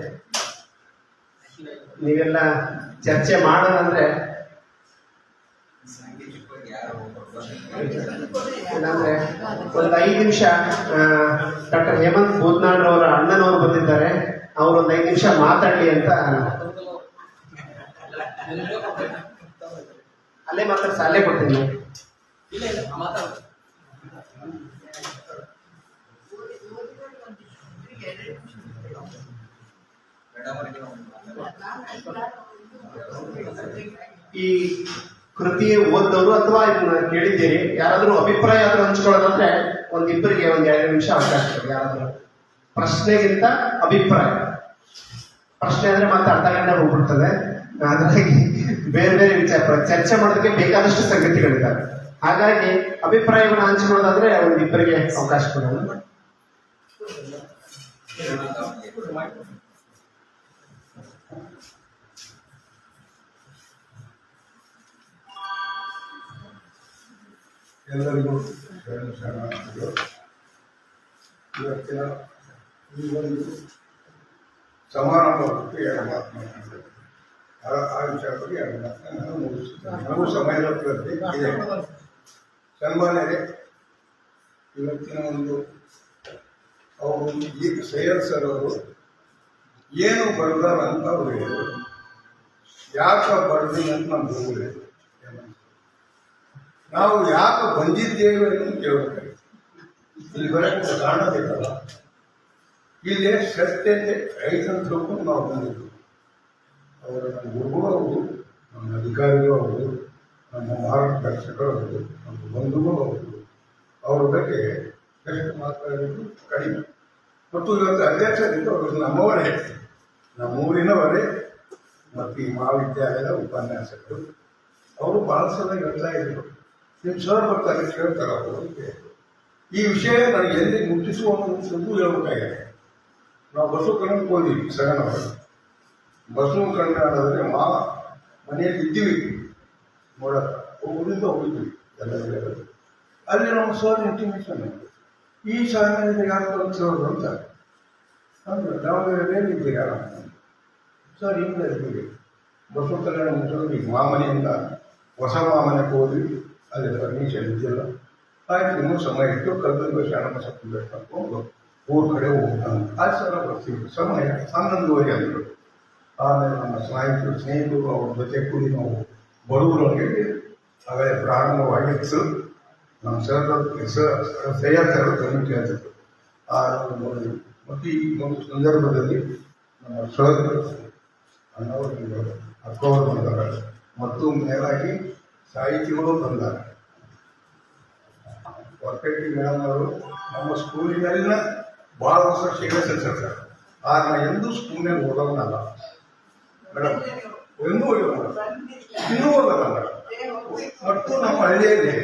ನೀವೆಲ್ಲ ಚರ್ಚೆ ಮಾಡೋಣ ಅಂದ್ರೆ ಇಲ್ಲಾಂದ್ರೆ ಒಂದು 5 ನಿಮಿಷ ಡಾಕ್ಟರ್ ಹೇಮಂತ್ ಬೂದ್ನಾಳ್ ಅವರ ಅಣ್ಣನವರು ಬಂದಿದ್ದಾರೆ, ಅವರು ಒಂದು 5 ನಿಮಿಷ ಮಾತಾಡಲಿ ಅಂತ. ಅಲ್ಲೇ ಮಾತಾಡ್ಸ, ಅಲ್ಲೇ ಕೊಡ್ತೀನಿ. ಇಲ್ಲ ಇಲ್ಲ ಮಾತಾಡ. ಈ ಕೃತಿಯ ಓದ್ದವರು ಅಥವಾ ಇದನ್ನ ಕೇಳಿದ್ದೀರಿ, ಯಾರಾದ್ರೂ ಅಭಿಪ್ರಾಯ ಆದ್ರೂ ಹಂಚ್ಕೊಳ್ಳೋದಂದ್ರೆ ಒಂದಿಬ್ಬರಿಗೆ 1-2 ನಿಮಿಷ ಅವಕಾಶ ಕೊಡಿ. ಯಾರಾದ್ರೂ ಪ್ರಶ್ನೆಗಿಂತ ಅಭಿಪ್ರಾಯ. ಪ್ರಶ್ನೆ ಅಂದ್ರೆ ಮತ್ತೆ ಅರ್ಧ ಗಂಟೆ ಹೋಗ್ಬಿಡ್ತದೆ. ಹಾಗಾಗಿ ಬೇರೆ ಬೇರೆ ವಿಚಾರ ಚರ್ಚೆ ಮಾಡೋದಕ್ಕೆ ಬೇಕಾದಷ್ಟು ಸಂಗತಿಗಳಿದ್ದಾವೆ. ಹಾಗಾಗಿ ಅಭಿಪ್ರಾಯವನ್ನು ಹಂಚಿಕೊಳ್ಳೋದಾದ್ರೆ ಒಂದಿಬ್ಬರಿಗೆ ಅವಕಾಶ ಕೊಡೋಣ. ಎಲ್ಲರಿಗೂ ಶರಣಾರ್ಥಿಗಳು. ಇವತ್ತಿನ ಈ ಒಂದು ಸಮಾರಂಭಕ್ಕೆ 2 ಮಾತು ಮಾತಾಡಬೇಕು. ಆ ವಿಚಾರ ಬಗ್ಗೆ 2 ಮಾತನ್ನ ನಾನು ಮುಗಿಸುತ್ತೇನೆ. ನಾವು ಸಮಯದ ಪ್ರತಿ ಇದೆ. ಸನ್ಮಾನ್ಯರೇ, ಇವತ್ತಿನ ಒಂದು ಅವರು ಈಗ ಸೈಯದ್ ಸರ್ ಅವರು ಏನು ಬರ್ದಾರ ಅಂತ ಅವರು ಹೇಳಿದರು. ಯಾಕೆ ಬರ್ದಿಲ್ಲ ಅಂತ ನಮ್ಗೆ ಹೋಗಲಿಲ್ಲ. ನಾವು ಯಾಕೆ ಬಂದಿದ್ದೇವೆ ಅಂತ ಕೇಳಬೇಕಾಗಿತ್ತು. ಇಲ್ಲಿ ಬರೋಕ್ಕೆ ಕಾರಣ ಬೇಕಲ್ಲ. ಇಲ್ಲಿ ಸತ್ಯತೆ ಐತಂತ ತಿಳ್ಕೊಂಡು ನಾವು ಬಂದಿದ್ದು. ಅವರು ನಮ್ಮ ಗುರುಗಳು ಅವರು, ನಮ್ಮ ಅಧಿಕಾರಿಗಳು ಅವರು, ನಮ್ಮ ಮಾರ್ಗದರ್ಶಕರು ಅವರು, ನಮ್ಮ ಬಂಧುಗಳು ಅವರು. ಅವ್ರ ಬಗ್ಗೆ ಎಷ್ಟು ಮಾತಾಡಿದ್ದು ಕಡಿಮೆ. ಮತ್ತು ಇವತ್ತು ಅಧ್ಯಕ್ಷರಿಂದ ಅವರು ನಮ್ಮವರೇ, ನಮ್ಮೂರಿನವರೇ ಮತ್ತು ಈ ಮಹಾವಿದ್ಯಾಲಯದ ಉಪನ್ಯಾಸಕರು. ಅವರು ಭಾಳ ಸಲ ಹೇಳ್ತಾ ಇದ್ರು, ನಿಮ್ಮ ಸರ್ ಬರ್ತಾರೆ ಕೇಳ್ತಾರೆ ಅವರು ಅಂತ. ಈ ವಿಷಯ ನನಗೆ ಎಲ್ಲಿ ಮುಟ್ಟಿಸುವ ಅನ್ನೋದು ಹೇಳ್ಬೇಕಾಗಿದೆ. ನಾವು ಬಸವ ಕನ್ನಡಕ್ಕೆ ಹೋದ್ವಿ ಸಗನವರು. ಬಸವ ಕನ್ನಡಾದ್ರೆ ಮನೆಯಲ್ಲಿ ಇದ್ದೀವಿ ನೋಡಕ್ಕ, ಊರಿಂದ ಹೋಗಿದ್ವಿ ಎಲ್ಲ ಜಿಲ್ಲೆಗಳು. ಅಲ್ಲಿ ನಮ್ಮ ಸರ್ ಇಂಟಿಮೇಷನ್, ಈ ಶಾಲೆಯಲ್ಲಿ ಯಾರು ಸರ್ ಅಂತ ಅಂದ್ರೆ ದಾವಣಗೆರೆಯಲ್ಲಿ ಇದ್ದೀರಾ ಸರ್? ಹಿಂದೆ ಇದ್ದೀವಿ. ಬಸವ ಕನ್ನಡ ಮುಗಿಸೋದು ಈಗ ಮಾಮನೆಯಿಂದ ಹೊಸ ಮಾಮನೆಗೆ ಹೋದ್ವಿ. ಅಲ್ಲಿ ಪರ್ಮಿಷನ್ ಇದೆಯಲ್ಲ, ಆಯ್ತು ಇನ್ನೂ ಸಮಯ ಇತ್ತು, ಕಲ್ಲಂಗ ಶಾಣಬಸಪ್ಪ ಬೆಟ್ಟ ಹಾಕೊಂಡು ಊರ ಕಡೆ ಹೋಗ್ತಾನೆ. ಆ ಸಲ ಬರ್ತೀವಿ. ಸಮಯ 11:30 ಅಂದರು. ಆಮೇಲೆ ನಮ್ಮ ಸ್ನೇಹಿತರು ಅವ್ರ ಜೊತೆ ಕೂಡಿ ನಾವು ಬಡವರೊಳಗೆ ಅವೇ ಪ್ರಾರಂಭವಾಗಿತ್ತು. ನಮ್ಮ ಸೈಯದ್ ಸರ್ ಕಮಿಟಿ ಆಗಿತ್ತು. ಮತ್ತು ಈ ಒಂದು ಸಂದರ್ಭದಲ್ಲಿ ನಮ್ಮ ಸರ್ ಅಣ್ಣವರು ಅಕ್ಕವರು ಬಂದಾರ ಮತ್ತು ಮೇಲಾಗಿ ಸಾಹಿತಿಗಳು ಬಂದಾರೆ. ಹೊರಪೇಟೆ ಮೇಡಮ್ ಅವರು ನಮ್ಮ ಸ್ಕೂಲಿನಲ್ಲಿನ ಭಾಳ ವರ್ಷ ಶಿಕ್ಷಣ ಸರ್. ಆಗ ಎಂದೂ ಸ್ಕೂಲ್ನಲ್ಲಿ ಓದೋನಲ್ಲ ಮೇಡಮ್, ಎಂದೂ ಓದೋಲ್ಲ, ಇನ್ನೂ ಓದಲ್ಲ ಮೇಡಮ್. ಮತ್ತು ನಮ್ಮ ಹಳ್ಳಿಯಲ್ಲಿ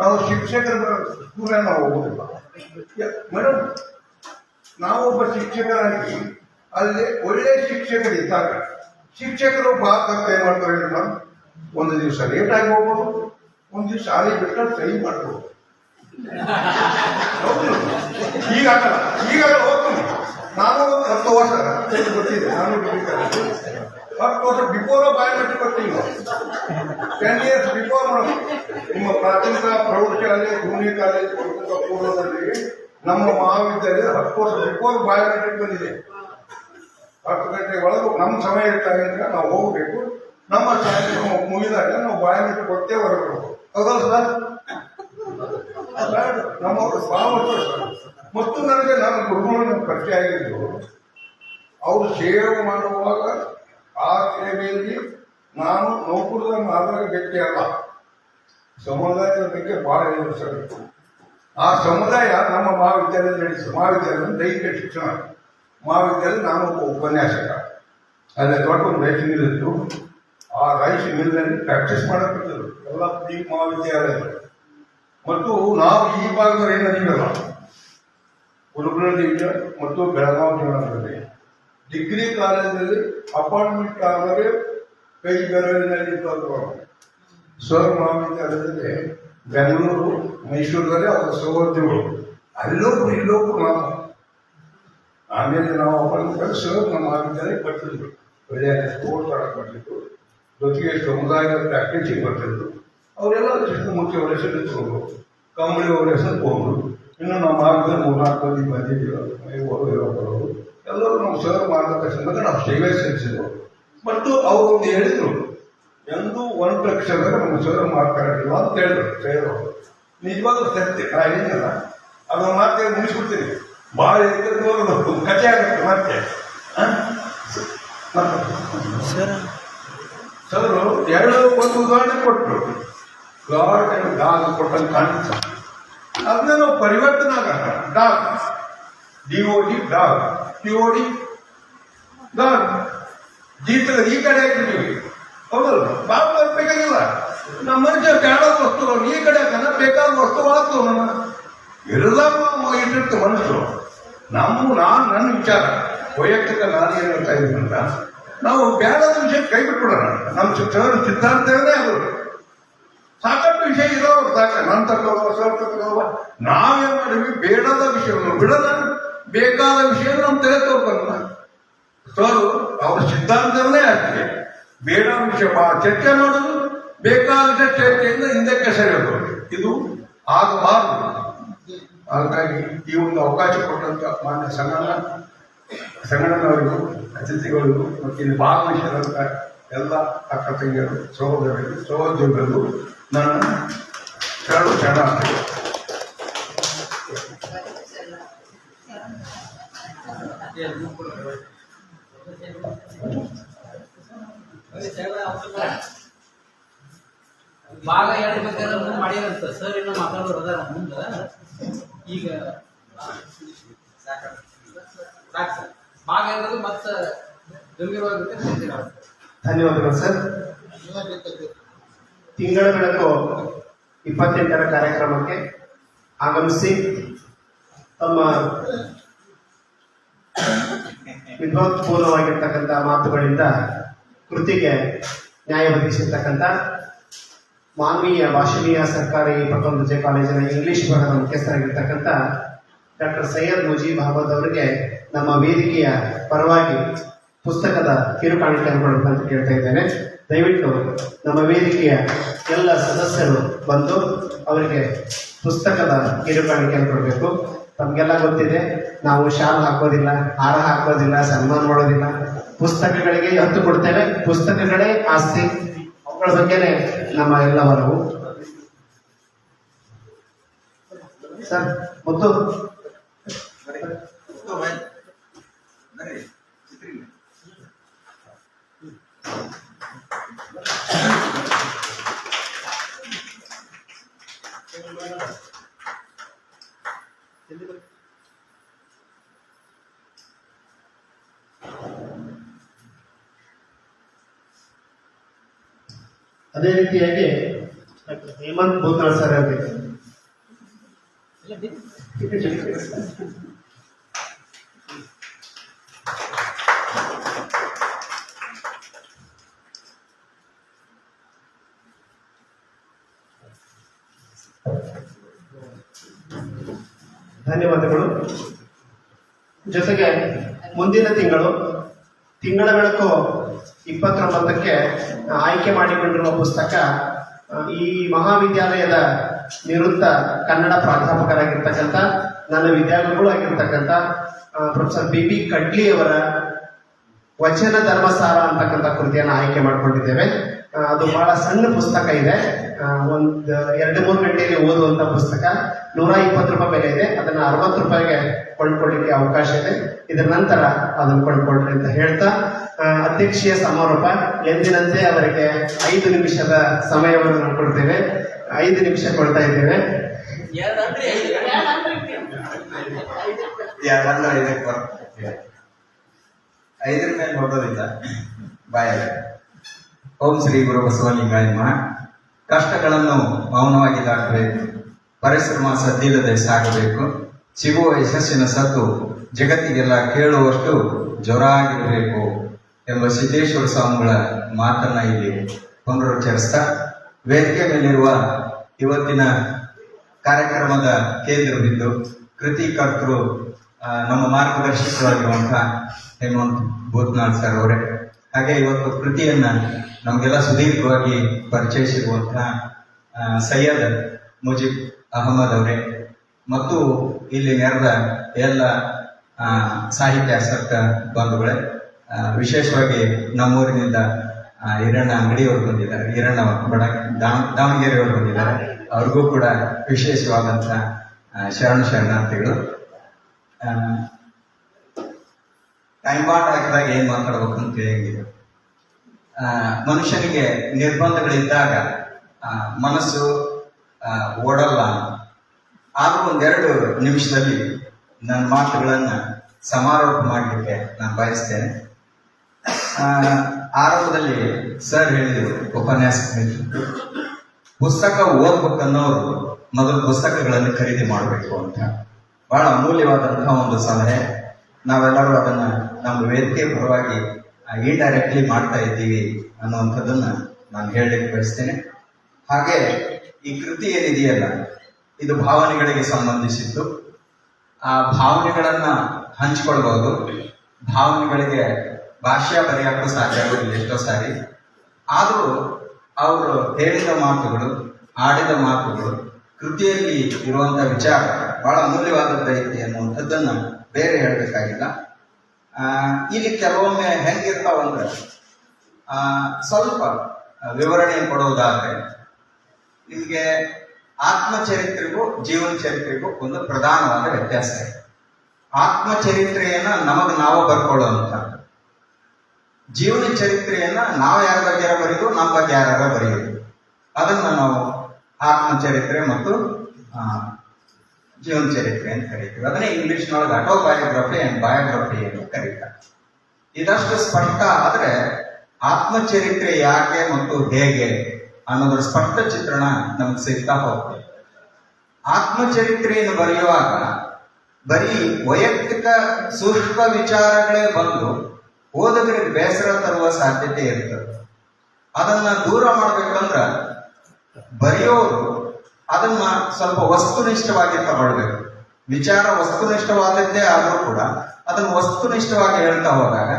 ನಾವು ಶಿಕ್ಷಕರ ಸ್ಕೂಲಲ್ಲಿ ನಾವು ಹೋಗೋದಿಲ್ಲ ಮೇಡಮ್. ನಾವೊಬ್ಬ ಶಿಕ್ಷಕರಾಗಿ ಅಲ್ಲಿ ಒಳ್ಳೆ ಶಿಕ್ಷಕರಿದ್ದಾಗ ಶಿಕ್ಷಕರು ಭಾಗಕ್ಕೆ ಏನು ಮಾಡ್ತಾರೆ ಮೇಡಮ್, ಒಂದು ದಿವಸ ಲೇಟಾಗಿ ಹೋಗ್ಬೋದು, ಒಂದು ದಿವಸ ಶಾಲೆ ಬಿಟ್ಟರೆ ಸಹಿ ಮಾಡ್ಬೋದು. ಈಗ ಹೋಗ್ತೀನಿ ನಾನು 10 ವರ್ಷ ಗೊತ್ತಿದೆ. ನಾನು 10 ವರ್ಷ ಬಿಫೋರ್ ಬಯೋಮೆಟ್ರಿಕ್ ಬರ್ತೀನಿ. 10 years ಬಿಫೋರ್ ನಿಮ್ಮ ಪ್ರಾಥಮಿಕ ಪ್ರೌಢಶಾಲೆ, ಜೂನಿಯರ್ ಕಾಲೇಜ್, ಪೂರ್ವದಲ್ಲಿ ನಮ್ಮ ಮಹಾವಿದ್ಯಾಲಯ 10 ವರ್ಷ ಬಿಫೋರ್ ಬಯೋಮೆಟ್ರಿಕ್ ಬಂದಿದೆ. 10 ಗಂಟೆ ಒಳಗೆ ನಮ್ಮ ಸಮಯ ಇರ್ತಾರೆ ಅಂತ ನಾವು ಹೋಗ್ಬೇಕು. ನಮ್ಮ ಶಾಲೆ ಮುಗಿದಾಗ ನಾವು ಬಯೋಮೆಟ್ರಿಕ್ ಕೊಟ್ಟೇ ಹೊರಗಬೇಕು. ಹೌದಲ್ಲ ಸರ್? ನಮ್ಮವರು ಭಾಳ ಮತ್ತು ನನಗೆ ನನ್ನ ಗುರುಗಳು ಪರಿಚಯ ಆಗಿದ್ದು, ಅವರು ಸೇವೆ ಮಾಡುವಾಗ ಆ ಸೇವೆಯಲ್ಲಿ ನಾನು ನೌಕರದ ಮಾತ್ರ ವ್ಯಕ್ತಿ ಅಲ್ಲ, ಸಮುದಾಯದ ಬಗ್ಗೆ ಭಾಳ ಎದುರಿಸಬೇಕು. ಆ ಸಮುದಾಯ ನಮ್ಮ ಮಹಾವಿದ್ಯಾಲಯದಲ್ಲಿ ನಡೆಸಿತು. ಮಹಾವಿದ್ಯಾಲಯದ ದೈಹಿಕ ಶಿಕ್ಷಣ ಮಹಾವಿದ್ಯಾಲಯ ನಾನು ಒಬ್ಬ ಉಪನ್ಯಾಸಕ. ಅಲ್ಲಿ ದೊಡ್ಡ ಒಂದು ರೈಸ್ ಮಿಲ್ ಇತ್ತು. ಆ ರೈಸ್ ಮಿಲ್ನಲ್ಲಿ ಪ್ರಾಕ್ಟೀಸ್ ಮಾಡಕ್ಕಿದ್ರು ಎಲ್ಲ ಈ ಮಹಾವಿದ್ಯಾಲಯಗಳು. ಮತ್ತು ನಾವು ಈ ಭಾಗದಲ್ಲಿ ಏನಲ್ಲ, ಕುರುಬರಳ್ಳಿ ಮತ್ತು ಬೆಳಗಾವಿ ಜೀವನದಲ್ಲಿ ಡಿಗ್ರಿ ಕಾಲೇಜಲ್ಲಿ ಅಪಾಯಿಂಟ್ಮೆಂಟ್ ಆದರೆ ಕೈ ಬೆರಳಿನಲ್ಲಿ ಸರ್ ಮಹಾವಿದ್ಯಾಲಯದಲ್ಲಿ ಬೆಂಗಳೂರು, ಮೈಸೂರಲ್ಲಿ ಅವರ ಸಹೋದ್ಯೋಗಿಗಳು ಅಲ್ಲೊಬ್ರು ಇಲ್ಲೊಬ್ರು ನಾವು. ಆಮೇಲೆ ನಾವು ಅಪಾಯಿಂಟ್ಮೆಂಟ್ ಸರ್ ನಮ್ಮ ಮಹಾವಿದ್ಯಾಲಯ ಬರ್ತಿದ್ರು. ಒಳ್ಳೆಯ ಸ್ಪೋರ್ಟ್ಸ್ ಆಡಕ್ಕೆ ಬರ್ತಿದ್ರು, ಜೊತೆಗೆ ಸಮುದಾಯದ ಪ್ರಾಕ್ಟೀಸಿಗೆ ಬರ್ತಿದ್ರು. ಅವರೆಲ್ಲ ಕೃಷ್ಣಮೂರ್ತಿ ಅವರ ಹೆಸರು ಇಟ್ಕೊಂಡು ಕಂಬಳಿ ಅವರ ಹೆಸರು ತಗೊಂಡು ಇನ್ನು ನಮ್ಮ ಮಾರ್ಗದಲ್ಲಿ 3-4 ಮಂದಿ ಬಂದಿದ್ದೀವಿ ಎಲ್ಲರೂ ನಮ್ಮ ಸರ್ ಮಾರ್ಗದರ್ಶನದಾಗ ನಾವು ಸೇವೆ ಸಲ್ಲಿಸಿದ್ರು. ಮತ್ತು ಅವರೊಂದು ಹೇಳಿದ್ರು, ಎಂದೂ ಒಂದು ಅಕ್ಷರ ನಮ್ಮ ಸರ್ ಮಾತಾಡಿಲ್ಲ ಅಂತ ಹೇಳಿದ್ರು ಸೇರು. ನಿಜವಾದ ಸತ್ಯ ಏನಿಲ್ಲ ಅದನ್ನ ಮಾತೇ ಮುಗಿಸ್ಬಿಡ್ತೀನಿ. ಭಾಳ ಕಥೆ ಆಗುತ್ತೆ ಮತ್ತೆ. ಸರ್ ಒಂದು ಉದಾಹರಣೆ ಕೊಟ್ಟರು, ಗಾಡ್ ಅಂಡ್ ಡಾಗ್ ಕೊಟ್ಟಂಗೆ ಕಾಣಿಸ್ತ. ಅದನ್ನ ನಾವು ಪರಿವರ್ತನೆ ಆಗೋಣ. Dog DOD dog, POD dog, ಜೀತದ ಈ ಕಡೆ ಹಾಕಿದ್ದೀವಿ. ಹೌದಲ್ಲ, ಬಾಬು ಬೇಕಾಗಿಲ್ಲ. ನಮ್ಮ ಮನುಷ್ಯ ಬೇಡದ ವಸ್ತುಗಳು ಈ ಕಡೆ ಹಾಕೋಣ, ಬೇಕಾದ ವಸ್ತುಗಳಾಗ್ತವೆ. ನಮ್ಮ ಎಲ್ಲ ಇಟ್ಟಿರ್ತು ಮನಸ್ಸು. ನನ್ನ ವಿಚಾರ ವೈಯಕ್ತಿಕ ನಾನು ಏನು ಹೇಳ್ತಾ ಇದ್ದೀನಂತ, ನಾವು ಬೇಡದ ವಿಷಯ ಕೈ ಬಿಟ್ಬಿಡೋಣ. ನಮ್ಮ ಸಿದ್ಧಾಂತವೇ ಅದು. ಸಾಕಷ್ಟು ವಿಷಯ ಇರೋರು ಸಾಕ, ನನ್ನ ತಗೊಳ್ಳುವ ಸರ್ ತಗೊಳ್ಳುವ. ನಾವೇನ್ ಮಾಡಿದ್ವಿ, ಬೇಡದ ವಿಷಯವನ್ನು ಬಿಡದ, ಬೇಕಾದ ವಿಷಯ ನಮ್ಮ ತಲೆ ತಗೊಂಡ ಸರ್ ಅವ್ರ ಸಿದ್ಧಾಂತವೇ ಅಷ್ಟೇ. ಬೇಡ ವಿಷಯ ಚರ್ಚೆ ಮಾಡೋದು, ಬೇಕಾದ ಚರ್ಚೆಯಿಂದ ಹಿಂದಕ್ಕೆ ಸರಿಯೋದು, ಇದು ಆಗಬಾರದು. ಹಾಗಾಗಿ ಈ ಒಂದು ಅವಕಾಶ ಕೊಟ್ಟಂತ ಮಾನ್ಯ ಸಂಗಣ್ಣನವರಿಗೂ, ಅತಿಥಿಗಳಿಗೂ ಮತ್ತು ಇಲ್ಲಿ ಭಾಗವಹಿಸಿದಂಥ ಎಲ್ಲ ಅಕ್ಕ ತಂಗಿಯರು, ಸಹೋದ್ಯೋಗಿಗಳು ನನ್ನ ಶರಣು ಶರಣಾರ್ಥಿ. ಭಾಗ ಹೇಳ್ಬೇಕಾದ್ರೆ ಮಾಡಿರಂತ ಸರ್ ಇನ್ನೂ ಮಾತಾಡೋರು ಅದಾರ ಮುಂದೆ. ಈಗ ಸಾಕು ಸರ್, ಭಾಗ ಇರೋದು ಮತ್ತೆ ಗಂಭೀರವಾಗಿ. ಧನ್ಯವಾದಗಳು ಸರ್. ತಿಂಗಳ ಬೆಳಕು 28ರ ಕಾರ್ಯಕ್ರಮಕ್ಕೆ ಆಗಮಿಸಿ ತಮ್ಮ ವಿದ್ವತ್ಪೂರ್ಣವಾಗಿರ್ತಕ್ಕಂಥ ಮಾತುಗಳಿಂದ ಕೃತಿಗೆ ನ್ಯಾಯ ಒದಗಿಸಿರ್ತಕ್ಕಂಥ ಮಾನವೀಯ ಭಾಷಣೀಯ ಸರ್ಕಾರಿ ಪ್ರಥಮ ದರ್ಜೆ ಕಾಲೇಜಿನ ಇಂಗ್ಲಿಷ್ ವಿಭಾಗದ ಮುಖ್ಯಸ್ಥರಾಗಿರ್ತಕ್ಕಂಥ ಡಾಕ್ಟರ್ ಸೈಯದ್ ಮುಜೀಬ್ ಅಹಮದ್ ಅವರಿಗೆ ನಮ್ಮ ವೇದಿಕೆಯ ಪರವಾಗಿ ಪುಸ್ತಕದ ಕಿರುಕಾಣಿಕೆಯನ್ನು ಕೊಡಬೇಕಂತ ಕೇಳ್ತಾ ಇದ್ದೇನೆ. ದಯವಿಟ್ಟು ನಮ್ಮ ವೇದಿಕೆಯ ಎಲ್ಲ ಸದಸ್ಯರು ಬಂದು ಅವರಿಗೆ ಪುಸ್ತಕದ ಕಿರುಕಾಣಿಕೆಯನ್ನು ಕೊಡಬೇಕು. ತಮಗೆಲ್ಲ ಗೊತ್ತಿದೆ, ನಾವು ಶಾಲ್ ಹಾಕೋದಿಲ್ಲ, ಹಾರ ಹಾಕೋದಿಲ್ಲ, ಸನ್ಮಾನ ಮಾಡೋದಿಲ್ಲ. ಪುಸ್ತಕಗಳಿಗೆ ಒತ್ತು ಕೊಡ್ತೇವೆ. ಪುಸ್ತಕಗಳೇ ಆಸ್ತಿ, ಅವುಗಳ ಬಗ್ಗೆನೇ ನಮ್ಮ ಎಲ್ಲ ಒಲವು. ಸರ್ ಮತ್ತು ಅದೇ ರೀತಿಯಾಗಿ ಹೇಮಂತ್ ಭೂತಾಳ್ ಸರ್ ಅವರಿಗೆ ಧನ್ಯವಾದಗಳು. ಜೊತೆಗೆ ಮುಂದಿನ ತಿಂಗಳ ಬೆಳಕು 29ಕ್ಕೆ ಆಯ್ಕೆ ಮಾಡಿಕೊಂಡಿರುವ ಪುಸ್ತಕ ಈ ಮಹಾವಿದ್ಯಾಲಯದ ನಿವೃತ್ತ ಕನ್ನಡ ಪ್ರಾಧ್ಯಾಪಕರಾಗಿರ್ತಕ್ಕಂಥ ನನ್ನ ವಿದ್ಯಾರ್ಥಿಗಳು ಆಗಿರ್ತಕ್ಕಂಥ ಪ್ರೊಫೆಸರ್ BB ಕಡ್ಲಿ ಅವರ ವಚನ ಧರ್ಮಸಾರ ಅಂತಕ್ಕಂಥ ಕೃತಿಯನ್ನು ಆಯ್ಕೆ ಮಾಡಿಕೊಂಡಿದ್ದೇವೆ. ಅದು ಬಹಳ ಸಣ್ಣ ಪುಸ್ತಕ ಇದೆ, ಒಂದು 2-3 ಗಂಟೆಯಲ್ಲಿ ಓದುವಂತ ಪುಸ್ತಕ. 120 ರೂಪಾಯಿ ಬೆಲೆ ಇದೆ. ಅದನ್ನ 60 ರೂಪಾಯಿಗೆ ಕೊಂಡ್ಕೊಳ್ಳಿಕ್ಕೆ ಅವಕಾಶ ಇದೆ. ಇದರ ನಂತರ ಅದನ್ನು ಕೊಂಡ್ಕೊಳ್ರಿ ಅಂತ ಹೇಳ್ತಾ ಅಧ್ಯಕ್ಷೀಯ ಸಮಾರೋಪ ಎಂದಿನಂತೆ ಅವರಿಗೆ 5 ನಿಮಿಷದ ಸಮಯವನ್ನು ನಾವು ಕೊಡ್ತೇವೆ. 5 ನಿಮಿಷ ಕೊಡ್ತಾ ಇದ್ದೇವೆ. ಐದರ ಮೇಲೆ ನೋಡೋದಿಲ್ಲ ಬಾಯ. ಓಂ ಶ್ರೀ ಗುರು ಬಸವಲಿಂಗಾಯಮ್ಮ. ಕಷ್ಟಗಳನ್ನು ಮೌನವಾಗಿ ದಾಟಬೇಕು, ಪರಿಶ್ರಮ ಸದ್ದಿಲ್ಲದೆ ಸಾಗಬೇಕು, ಸಿಗುವ ಯಶಸ್ಸಿನ ಸತ್ತು ಜಗತ್ತಿಗೆಲ್ಲ ಕೇಳುವಷ್ಟು ಜೋರಾಗಿರಬೇಕು ಎಂಬ ಸಿದ್ದೇಶ್ವರ ಸ್ವಾಮಿಗಳ ಮಾತನ್ನ ಇಲ್ಲಿ ಪುನರುಚ್ಚರಿಸ್ತಾ, ವೇದಿಕೆ ಮೇಲಿರುವ ಇವತ್ತಿನ ಕಾರ್ಯಕ್ರಮದ ಕೇಂದ್ರ ಬಿಂದು ಕೃತಿಕರ್ತರು ನಮ್ಮ ಮಾರ್ಗದರ್ಶಕರಾಗಿರುವಂತಹ ಹೇಮಂತ್ ಭೂತ್ನಾಳ್ ಸರ್ ಅವರೇ, ಹಾಗೆ ಇವತ್ತು ಕೃತಿಯನ್ನ ನಮಗೆಲ್ಲ ಸುದೀರ್ಘವಾಗಿ ಪರಿಚಯಿಸಿರುವಂತಹ ಸೈಯದ್ ಮುಜೀಬ್ ಅಹಮದ್ ಅವರೇ ಮತ್ತು ಇಲ್ಲಿ ನೆರೆದ ಎಲ್ಲ ಸಾಹಿತ್ಯಾಸಕ್ತ ಬಂಧುಗಳೇ, ವಿಶೇಷವಾಗಿ ನಮ್ಮೂರಿನಿಂದ ಹಿರಣ್ಣ ಅಂಗಡಿಯವರು ಬಂದಿದ್ದಾರೆ, ಹಿರಣ್ಣ ಬಡ ದಾವಣಗೆರೆಯವರು ಬಂದಿದ್ದಾರೆ. ಅವ್ರಿಗೂ ಕೂಡ ವಿಶೇಷವಾದಂಥ ಶರಣಾರ್ಥಿಗಳು. ಟೈಮ್ ಬಾಂಡ್ ಹಾಕಿದಾಗ ಏನ್ ಮಾತಾಡ್ಬೇಕು ಅಂತ ತಿಳಿಯಂಗಿದೆ. ಮನುಷ್ಯನಿಗೆ ನಿರ್ಬಂಧಗಳಿದ್ದಾಗ ಮನಸ್ಸು ಓಡಲ್ಲ. ಆದ್ರೂ ಒಂದೆರಡು ನಿಮಿಷದಲ್ಲಿ ನನ್ನ ಮಾತುಗಳನ್ನ ಸಮಾರೋಪ ಮಾಡಲಿಕ್ಕೆ ನಾನು ಬಯಸ್ತೇನೆ. ಆರಂಭದಲ್ಲಿ ಸರ್ ಹೇಳಿದರು, ಉಪನ್ಯಾಸ ಪುಸ್ತಕ ಓದ್ಬೇಕನ್ನೋರು ಮೊದಲು ಪುಸ್ತಕಗಳನ್ನು ಖರೀದಿ ಮಾಡಬೇಕು ಅಂತ. ಬಹಳ ಅಮೂಲ್ಯವಾದಂತಹ ಒಂದು ಸಲಹೆ. ನಾವೆಲ್ಲರೂ ಅದನ್ನ ನಮ್ಮ ವೇದಿಕೆ ಪರವಾಗಿ ಇಂಡೈರೆಕ್ಟ್ಲಿ ಮಾಡ್ತಾ ಇದ್ದೀವಿ ಅನ್ನುವಂಥದ್ದನ್ನ ನಾನು ಹೇಳಲಿಕ್ಕೆ ಬಯಸ್ತೇನೆ. ಹಾಗೆ ಈ ಕೃತಿ ಏನಿದೆಯಲ್ಲ, ಇದು ಭಾವನೆಗಳಿಗೆ ಸಂಬಂಧಿಸಿದ್ದು. ಆ ಭಾವನೆಗಳನ್ನ ಹಂಚಿಕೊಳ್ಬಹುದು. ಭಾವನೆಗಳಿಗೆ ಭಾಷ್ಯ ಬರೆಯಕ್ಕೂ ಸಾಧ್ಯ ಆಗೋದಿಲ್ಲ ಎಷ್ಟೋ ಸಾರಿ. ಆದರೂ ಅವರು ಹೇಳಿದ ಮಾತುಗಳು, ಆಡಿದ ಮಾತುಗಳು, ಕೃತಿಯಲ್ಲಿ ಇರುವಂತಹ ವಿಚಾರ ಬಹಳ ಅಮೂಲ್ಯವಾದದ್ದೈತಿ ಅನ್ನುವಂಥದ್ದನ್ನ ಬೇರೆ ಹೇಳಬೇಕಾಗಿಲ್ಲ. ಇಲ್ಲಿ ಕೆಲವೊಮ್ಮೆ ಹೆಂಗಿರ್ತಾವಂದ್ರೆ, ಸ್ವಲ್ಪ ವಿವರಣೆ ಕೊಡುವುದಾದ್ರೆ, ನಿಮಗೆ ಆತ್ಮಚರಿತ್ರೆಗೂ ಜೀವನ ಚರಿತ್ರೆಗೂ ಒಂದು ಪ್ರಧಾನವಾದ ವ್ಯತ್ಯಾಸ ಇದೆ. ಆತ್ಮಚರಿತ್ರೆಯನ್ನ ನಮಗೆ ನಾವು ಬರ್ಕೊಳ್ಳುವಂತ, ಜೀವನ ಚರಿತ್ರೆಯನ್ನ ನಾವು ಯಾರ ಬಗ್ಗೆ ಬರೆಯೋದು, ನಮ್ಮ ಬಗ್ಗೆ ಯಾರ ಬರೆಯೋದು, ಅದನ್ನ ನಾವು ಆತ್ಮಚರಿತ್ರೆ ಮತ್ತು ಜೀವನ ಚರಿತ್ರೆ ಅಂತ ಕರೀತೀವಿ. ಅದನ್ನೇ ಇಂಗ್ಲಿಷ್ನೊಳಗೆ ಆಟೋಬಯೋಗ್ರಫಿ ಅಂಡ್ ಬಯೋಗ್ರಫಿ ಅಂತ ಕರೀತಾರೆ. ಇದಷ್ಟು ಸ್ಪಷ್ಟ ಆದ್ರೆ ಆತ್ಮಚರಿತ್ರೆ ಯಾಕೆ ಮತ್ತು ಹೇಗೆ ಅನ್ನೋದ್ರ ಸ್ಪಷ್ಟ ಚಿತ್ರಣ ನಮ್ಗೆ ಸಿಗ್ತಾ ಹೋಗ್ತದೆ. ಆತ್ಮಚರಿತ್ರೆಯನ್ನು ಬರೆಯುವಾಗ ಬರೀ ವೈಯಕ್ತಿಕ ಸೂಕ್ಷ್ಮ ವಿಚಾರಗಳೇ ಬಂದು ಓದುಗರಿಗೆ ಬೇಸರ ತರುವ ಸಾಧ್ಯತೆ ಇರ್ತದೆ. ಅದನ್ನ ದೂರ ಮಾಡ್ಬೇಕಂದ್ರ ಬರೆಯೋರು ಅದನ್ನ ಸ್ವಲ್ಪ ವಸ್ತುನಿಷ್ಠವಾಗಿ ತಗೊಳ್ಬೇಕು. ವಿಚಾರ ವಸ್ತುನಿಷ್ಠವಾದದ್ದೇ ಆದ್ರೂ ಕೂಡ ಅದನ್ನು ವಸ್ತುನಿಷ್ಠವಾಗಿ ಹೇಳ್ತಾ ಹೋದಾಗ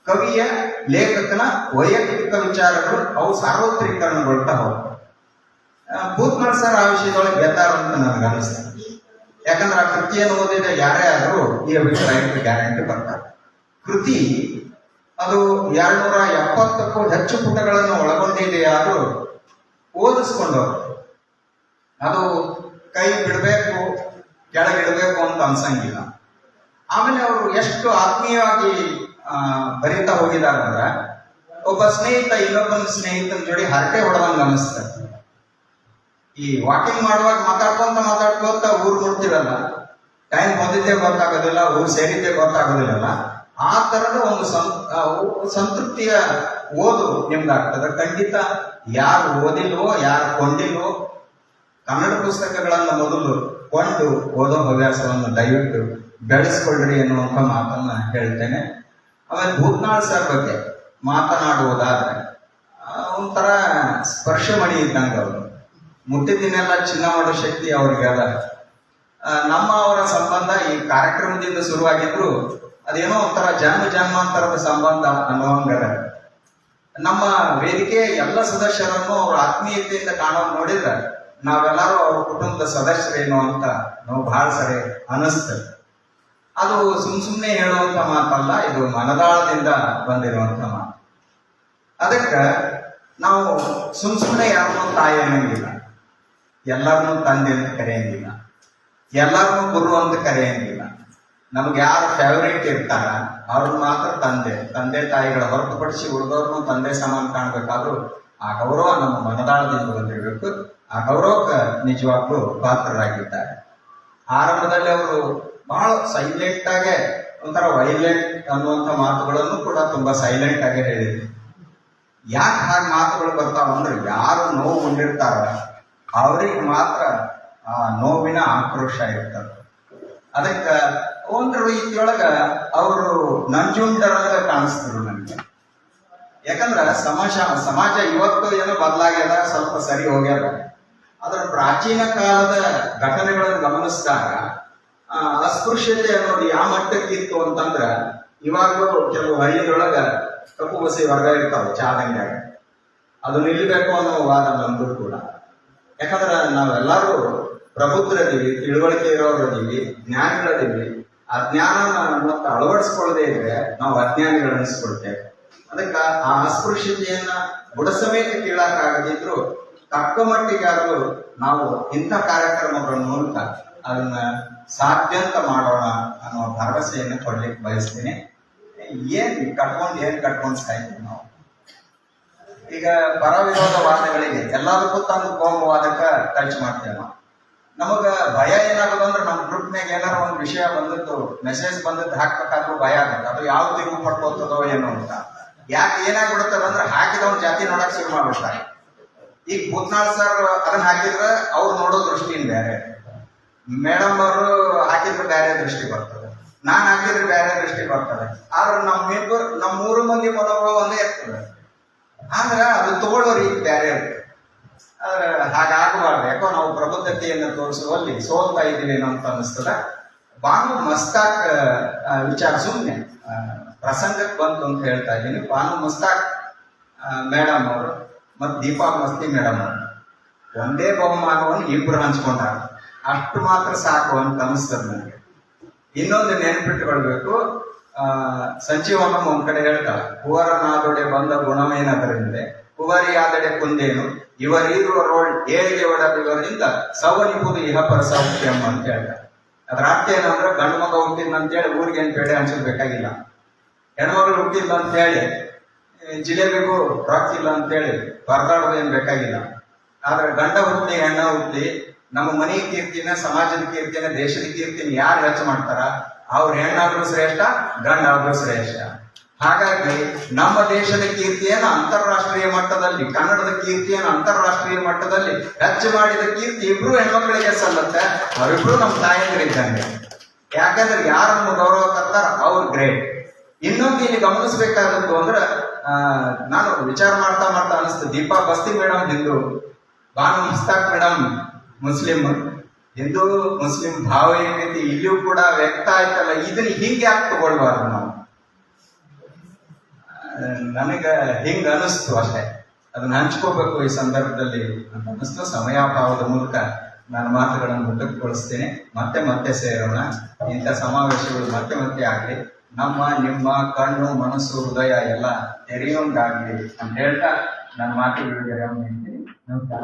ಕವಿಯ, ಲೇಖಕನ ವೈಯಕ್ತಿಕ ವಿಚಾರಗಳು ಅವು ಸಾರ್ವತ್ರೀಕರಣಗೊಳ್ತಾ ಹೋಗ್ತವೆ. ಭೂತ್ಮಲ್ ಸರ್ ಆ ವಿಷಯದೊಳಗೆ ಗೆದ್ದಾರ ಅಂತ ನನಗೆ ಅನಿಸ್ತದೆ. ಯಾಕಂದ್ರೆ ಆ ಕೃತಿಯನ್ನು ಓದಿದ ಯಾರೇ ಆದರೂ ಈ ಅಭಿಪ್ರಾಯಕ್ಕೆ ಗ್ಯಾರಂಟಿ ಬರ್ತಾರೆ. ಕೃತಿ ಅದು 270ಕ್ಕೂ ಹೆಚ್ಚು ಪುಟಗಳನ್ನು ಒಳಗೊಂಡಿದೆಯಾದರೂ ಓದಿಸ್ಕೊಂಡವರು ಅದು ಕೈ ಬಿಡಬೇಕು, ಕೆಳಗಿಡಬೇಕು ಅಂತ ಅನ್ಸಂಗಿಲ್ಲ. ಆಮೇಲೆ ಅವರು ಎಷ್ಟು ಆತ್ಮೀಯವಾಗಿ ಬರೀತಾ ಹೋಗಿದ್ದಾರೆ ಅಂದ್ರೆ, ಒಬ್ಬ ಸ್ನೇಹಿತ ಇನ್ನೊಬ್ಬನ ಸ್ನೇಹಿತನ ಜೋಡಿ ಹರಟೆ ಹೊಡೆದಂಗ ಅನಿಸ್ತದೆ. ಈ ವಾಕಿಂಗ್ ಮಾಡುವಾಗ ಮಾತಾಡ್ಕೊಂತ ಊರು ಮುಟ್ತಿರಲ್ಲ, ಟೈಮ್ ಹೊಂದಿದ್ದೇ ಗೊತ್ತಾಗೋದಿಲ್ಲ, ಊರು ಸೇರಿದ್ದೇ ಗೊತ್ತಾಗೋದಿಲ್ಲ. ಆ ತರದ ಒಂದು ಸಂತೃಪ್ತಿಯ ಓದು ನಿಮ್ದಾಗ್ತದೆ. ಖಂಡಿತ ಯಾರು ಓದಿಲ್ವೋ, ಯಾರು ಕೊಂಡಿಲ್ವೋ, ಕನ್ನಡ ಪುಸ್ತಕಗಳನ್ನ ಮೊದಲು ಕೊಂಡು ಓದೋ ಹವ್ಯಾಸವನ್ನು ದಯವಿಟ್ಟು ಬೆಳೆಸ್ಕೊಳ್ರಿ ಎನ್ನುವಂತ ಮಾತನ್ನ ಹೇಳ್ತೇನೆ. ಆಮೇಲೆ ಭೂತ್ನಾಳ್ ಸರ್ ಬಗ್ಗೆ ಮಾತನಾಡುವುದಾದ್ರೆ ಒಂಥರ ಸ್ಪರ್ಶಮಣಿ ಇದ್ದಂಗ ಅವರು. ಮುಟ್ಟಿದಿನೆಲ್ಲ ಚಿನ್ನ ಮಾಡೋ ಶಕ್ತಿ ಅವ್ರಿಗೆ ಅದ. ನಮ್ಮ ಅವರ ಸಂಬಂಧ ಈ ಕಾರ್ಯಕ್ರಮದಿಂದ ಶುರುವಾಗಿದ್ರು ಅದೇನೋ ಒಂಥರ ಜನ್ಮಾಂತರದ ಸಂಬಂಧ ಅನ್ನುವಂಗದ. ನಮ್ಮ ವೇದಿಕೆಯ ಎಲ್ಲ ಸದಸ್ಯರನ್ನು ಅವ್ರ ಆತ್ಮೀಯತೆಯಿಂದ ಕಾಣೋದು ನೋಡಿದ್ರೆ ನಾವೆಲ್ಲರೂ ಅವ್ರ ಕುಟುಂಬದ ಸದಸ್ಯರೇನು ಅಂತ ನಾವು ಬಹಳ ಸರಿ ಅನಿಸ್ತದೆ. ಅದು ಸುಮ್ಮನೆ ಹೇಳುವಂತ ಮಾತಲ್ಲ, ಇದು ಮನದಾಳದಿಂದ ಬಂದಿರುವಂತ ಮಾತು. ಅದಕ್ಕೆ ನಾವು ಸುಮ್ಮನೆ ಯಾರನ್ನೂ ತಾಯಿ ಅನ್ನಂಗಿಲ್ಲ, ಎಲ್ಲರನ್ನೂ ತಂದೆ ಅಂತ ಕರೆಯಂಗಿಲ್ಲ, ಎಲ್ಲರನ್ನೂ ಗುರು ಅಂತ ಕರೆಯಂಗಿಲ್ಲ. ನಮ್ಗೆ ಯಾರು ಫೇವರೇಟ್ ಇರ್ತಾರ ಅವ್ರನ್ನ ಮಾತ್ರ ತಂದೆ ತಾಯಿಗಳ ಹೊರತುಪಡಿಸಿ ಉಳಿದವ್ರನ್ನು ತಂದೆ ಸಮಾನ ಕಾಣ್ಬೇಕಾದ್ರೂ ಆ ಗೌರವ ನಮ್ಮ ಮನದಾಳದಿಂದ ಬಂದಿರಬೇಕು. ಆ ಗೌರವಕ್ಕೆ ನಿಜವಾಗ್ಲೂ ಪಾತ್ರರಾಗಿದ್ದಾರೆ. ಆರಂಭದಲ್ಲಿ ಅವರು ಬಹಳ ಸೈಲೆಂಟ್ ಆಗಿ, ಒಂಥರ ವೈಲೆಂಟ್ ಅನ್ನುವಂಥ ಮಾತುಗಳನ್ನು ಕೂಡ ತುಂಬಾ ಸೈಲೆಂಟ್ ಆಗಿ ಹೇಳಿದ್ರು. ಯಾಕೆ ಹಾಗೆ ಮಾತುಗಳು ಬರ್ತಾವ ಅಂದ್ರೆ, ಯಾರು ನೋವು ಉಂಡಿರ್ತಾರ ಅವ್ರಿಗೆ ಮಾತ್ರ ಆ ನೋವಿನ ಆಕ್ರೋಶ ಇರ್ತದೆ. ಅದಕ್ಕೆ ಒಂದು ರೀತಿಯೊಳಗ ಅವರು ನಂಜುಂಡರಂಗ ಕಾಣಿಸ್ತಿದ್ರು ನನಗೆ. ಯಾಕಂದ್ರ ಸಮಾಜ ಇವತ್ತು ಏನೋ ಬದಲಾಗ್ಯದ, ಸ್ವಲ್ಪ ಸರಿ ಹೋಗ್ಯದ. ಅದರ ಪ್ರಾಚೀನ ಕಾಲದ ಘಟನೆಗಳನ್ನು ಗಮನಿಸಿದಾಗ ಅಸ್ಪೃಶ್ಯತೆ ಅನ್ನೋದು ಯಾವ ಮಟ್ಟಕ್ಕಿತ್ತು ಅಂತಂದ್ರ, ಇವಾಗಲೂ ಕೆಲವು ಹಳ್ಳಿಗಳೊಳಗ ಕಪ್ಪು ಬಸಿ ವರ್ಗ ಇರ್ತಾವೆ ಚಾದಂಗ್ಯಾಗ. ಅದು ನಿಲ್ಲಬೇಕು ಅನ್ನೋ ವಾದ ನಮ್ದು ಕೂಡ. ಯಾಕಂದ್ರೆ ನಾವೆಲ್ಲರೂ ಪ್ರಬುದ್ಧರದೀವಿ, ತಿಳುವಳಿಕೆ ಇರೋರದೀವಿ, ಜ್ಞಾನಿಗಳದೀವಿ. ಆ ಜ್ಞಾನ ಮತ್ತೆ ಅಳವಡಿಸ್ಕೊಳ್ಳದೆ ಇದ್ರೆ ನಾವು ಅಜ್ಞಾನಿಗಳು ಅನಿಸ್ಕೊಳ್ತೇವೆ. ಅದಕ್ಕೆ ಆ ಅಸ್ಪೃಶ್ಯತೆಯನ್ನ ಬುಡಸಮೇತ ಕೀಳಕ್ಕಾಗದಿದ್ರು ತಕ್ಕ ಮಟ್ಟಿಗಾದ್ರೂ ನಾವು ಇಂಥ ಕಾರ್ಯಕ್ರಮಗಳ ಮೂಲಕ ಅದನ್ನ ಸಾಧ್ಯ ಮಾಡೋಣ ಅನ್ನೋ ಭರವಸೆಯನ್ನು ಕೊಡ್ಲಿಕ್ಕೆ ಬಯಸ್ತೀನಿ. ಏನ್ ಕಟ್ಕೊಂಡು ಸಾಯ್ತೀವಿ ನಾವು. ಈಗ ಪರ ವಿರೋಧ ವಾದಗಳಿಗೆ ಎಲ್ಲದಕ್ಕೂ ತಂದು ಕೋಮುವಾದಕ್ಕ ಟಚ್ ಮಾಡ್ತೇವೆ ನಾವು. ನಮಗ ಭಯ ಏನಾಗೋದು ಅಂದ್ರೆ ನಮ್ಮ ಗ್ರೂಪ್ನಾಗ ಏನಾರ ಒಂದು ವಿಷಯ ಬಂದದ್ದು, ಮೆಸೇಜ್ ಬಂದದ್ದು ಹಾಕ್ಬೇಕಾದ್ರೂ ಭಯ ಆಗುತ್ತೆ. ಅದು ಯಾವ ತಿರುಗು ಪಡ್ಕೋತದೋ ಏನೋ ಅಂತ. ಯಾಕೆ ಏನಾಗ್ಬಿಡುತ್ತದ ಅಂದ್ರೆ ಹಾಕಿದವನ್ ಜಾತಿ ನೋಡಕ್ ಶುರು ಮಾಡ್ಬಿಡ್ತಾರೆ. ಈಗ ಭೂತ್ನಾಳ್ ಸರ್ ಅದನ್ನ ಹಾಕಿದ್ರೆ ಅವ್ರು ನೋಡೋ ದೃಷ್ಟಿನ ಬೇರೆ, ಮೇಡಮ್ ಅವರು ಹಾಕಿದ್ರೆ ಬೇರೆ ದೃಷ್ಟಿ ಬರ್ತದೆ, ನಾನ್ ಹಾಕಿದ್ರೆ ಬೇರೆ ದೃಷ್ಟಿ ಬರ್ತದೆ. ಆದ್ರೆ ನಮ್ಮ ಮೂರು ಮಂದಿ ಮನೋಭಾವ ಒಂದೇ ಇರ್ತದೆ. ಆದ್ರೆ ಅದು ತಗೊಳ್ಳೋ ರೀತಿ ಬೇರೆ ಇರ್ತದೆ. ಆದ್ರೆ ಹಾಗಾಗಬಾರ್ದು. ಯಾಕೋ ನಾವು ಪ್ರಬುದ್ಧತೆಯನ್ನು ತೋರಿಸುವಲ್ಲಿ ಸೋಲ್ತಾ ಇದ್ದೀವಿ ಅಂತ ಅನಿಸ್ತದ. ಬಾನು ಮಸ್ತಾಕ್ ವಿಚಾರ ಸುಮ್ಮನೆ ಪ್ರಸಂಗಕ್ಕೆ ಬಂತು ಅಂತ ಹೇಳ್ತಾ ಇದ್ದೀನಿ. ಬಾನು ಮಸ್ತಾಕ್ ಮೇಡಮ್ ಅವರು ಮತ್ತು ದೀಪಾ ಮಸ್ತಿ ಮೇಡಮ್ ಅವರು ಒಂದೇ ಬಹುಮಾನವನ್ನು ಇಬ್ರು ಹಂಚ್ಕೊಂಡಾರ. ಅಷ್ಟು ಮಾತ್ರ ಸಾಕು ಅಂತ ಅನಿಸ್ತದೆ ನನಗೆ. ಇನ್ನೊಂದು ನೆನಪಿಟ್ಟುಕೊಳ್ಬೇಕು, ಸಂಜೀವನ ಒಂದ್ ಕಡೆ ಹೇಳ್ತಾಳೆ, ಕುವರನಾದೊಡೆ ಬಂದ ಗುಣವೇನದರಿಂದ ಕುವರಿಯಾದಡೆ ಕುಂದೇನು ಇವರಿರುವ ರೋಲ್ ಏಳಿಗೆ ಒಡದಿವರಿಂದ ಸವನಿಪುದು ಇಹಪರ ಸೌಖ್ಯಂ ಅಂತ ಹೇಳ್ತಾರೆ. ಅದ್ರ ಅರ್ಥ ಏನಂದ್ರೆ ಗಂಡು ಮಗ ಹುಟ್ಟಿಲ್ಲ ಅಂತೇಳಿ ಊರಿಗೆ ಏನ್ ಬೇಡ ಅನ್ಸೋದ್ಬೇಕಾಗಿಲ್ಲ, ಹೆಣ್ಮಗಳು ಹುಟ್ಟಿಲ್ಲ ಅಂತ ಹೇಳಿ ಜಿಲೇಬಿಗೂ ರೊಕ್ಕ ಇಲ್ಲ ಅಂತೇಳಿ ಪರದಾಡೋದು ಏನ್ ಬೇಕಾಗಿಲ್ಲ. ಆದ್ರೆ ಗಂಡ ಹುಟ್ಟಿ ಹೆಣ್ಣ ಹುಟ್ಟಿ ನಮ್ಮ ಮನೆ ಕೀರ್ತಿನ, ಸಮಾಜದ ಕೀರ್ತಿನ, ದೇಶದ ಕೀರ್ತಿನ ಯಾರು ಹೆಚ್ಚು ಮಾಡ್ತಾರ ಅವ್ರ ಹೆಣ್ಣಾದ್ರೂ ಶ್ರೇಷ್ಠ, ಗಂಡಾದ್ರೂ ಶ್ರೇಷ್ಠ. ಹಾಗಾಗಿ ನಮ್ಮ ದೇಶದ ಕೀರ್ತಿಯನ್ನು ಅಂತಾರಾಷ್ಟ್ರೀಯ ಮಟ್ಟದಲ್ಲಿ, ಕನ್ನಡದ ಕೀರ್ತಿಯನ್ನು ಅಂತಾರಾಷ್ಟ್ರೀಯ ಮಟ್ಟದಲ್ಲಿ ಹೆಚ್ಚು ಮಾಡಿದ ಕೀರ್ತಿ ಇಬ್ರು ಹೆಣ್ಮಕ್ಳಿಗೆ ಸಲ್ಲತ್ತೆ. ಅವರಿಬ್ರು ನಮ್ಮ ತಾಯಂದಿರಿದ್ದಂಗೆ. ಯಾಕಂದ್ರೆ ಯಾರು ನಮ್ಮ ಗೌರವ ತರ್ತಾರ ಅವ್ರು ಗ್ರೇಟ್. ಇನ್ನೊಂದು ಇಲ್ಲಿ ಗಮನಿಸ್ಬೇಕಾದದ್ದು ಅಂದ್ರೆ ನಾನು ವಿಚಾರ ಮಾಡ್ತಾ ಅನಿಸ್ತು, Deepa Basti madam Hindu, Banu Mushtaq madam Muslim. Hindu Muslim ಭಾವ ಏನೈತಿ ಇಲ್ಲಿಯೂ ಕೂಡ ವ್ಯಕ್ತ ಆಯ್ತಲ್ಲ, ಇದನ್ನ ಹಿಂಗೆ ಯಾಕೆ ತಗೊಳ್ಬಾರ್ದು ನಾವು? ನನಗ ಹಿಂಗ ಅನಿಸ್ತು ಅಷ್ಟೇ. ಅದನ್ನ ಹಂಚ್ಕೋಬೇಕು ಈ ಸಂದರ್ಭದಲ್ಲಿ ಅಂತ ಅನಿಸ್ತು. ಸಮಯಾಭಾವದ ಮೂಲಕ ನಾನು ಮಾತುಗಳನ್ನು ಮುಟ್ಟುಗೊಳಿಸ್ತೇನೆ. ಮತ್ತೆ ಸೇರೋಣ. ಇಂಥ ಸಮಾವೇಶಗಳು ಮತ್ತೆ ಆಗಲಿ. ನಮ್ಮ ನಿಮ್ಮ ಕಣ್ಣು, ಮನಸ್ಸು, ಹೃದಯ ಎಲ್ಲ ತೆರೆಯೋಂಗಾಗಲಿ ಅಂತ ಹೇಳ್ತಾ ನನ್ನ ಮಾತುಗಳಿಗೆ ನಮಸ್ಕಾರ.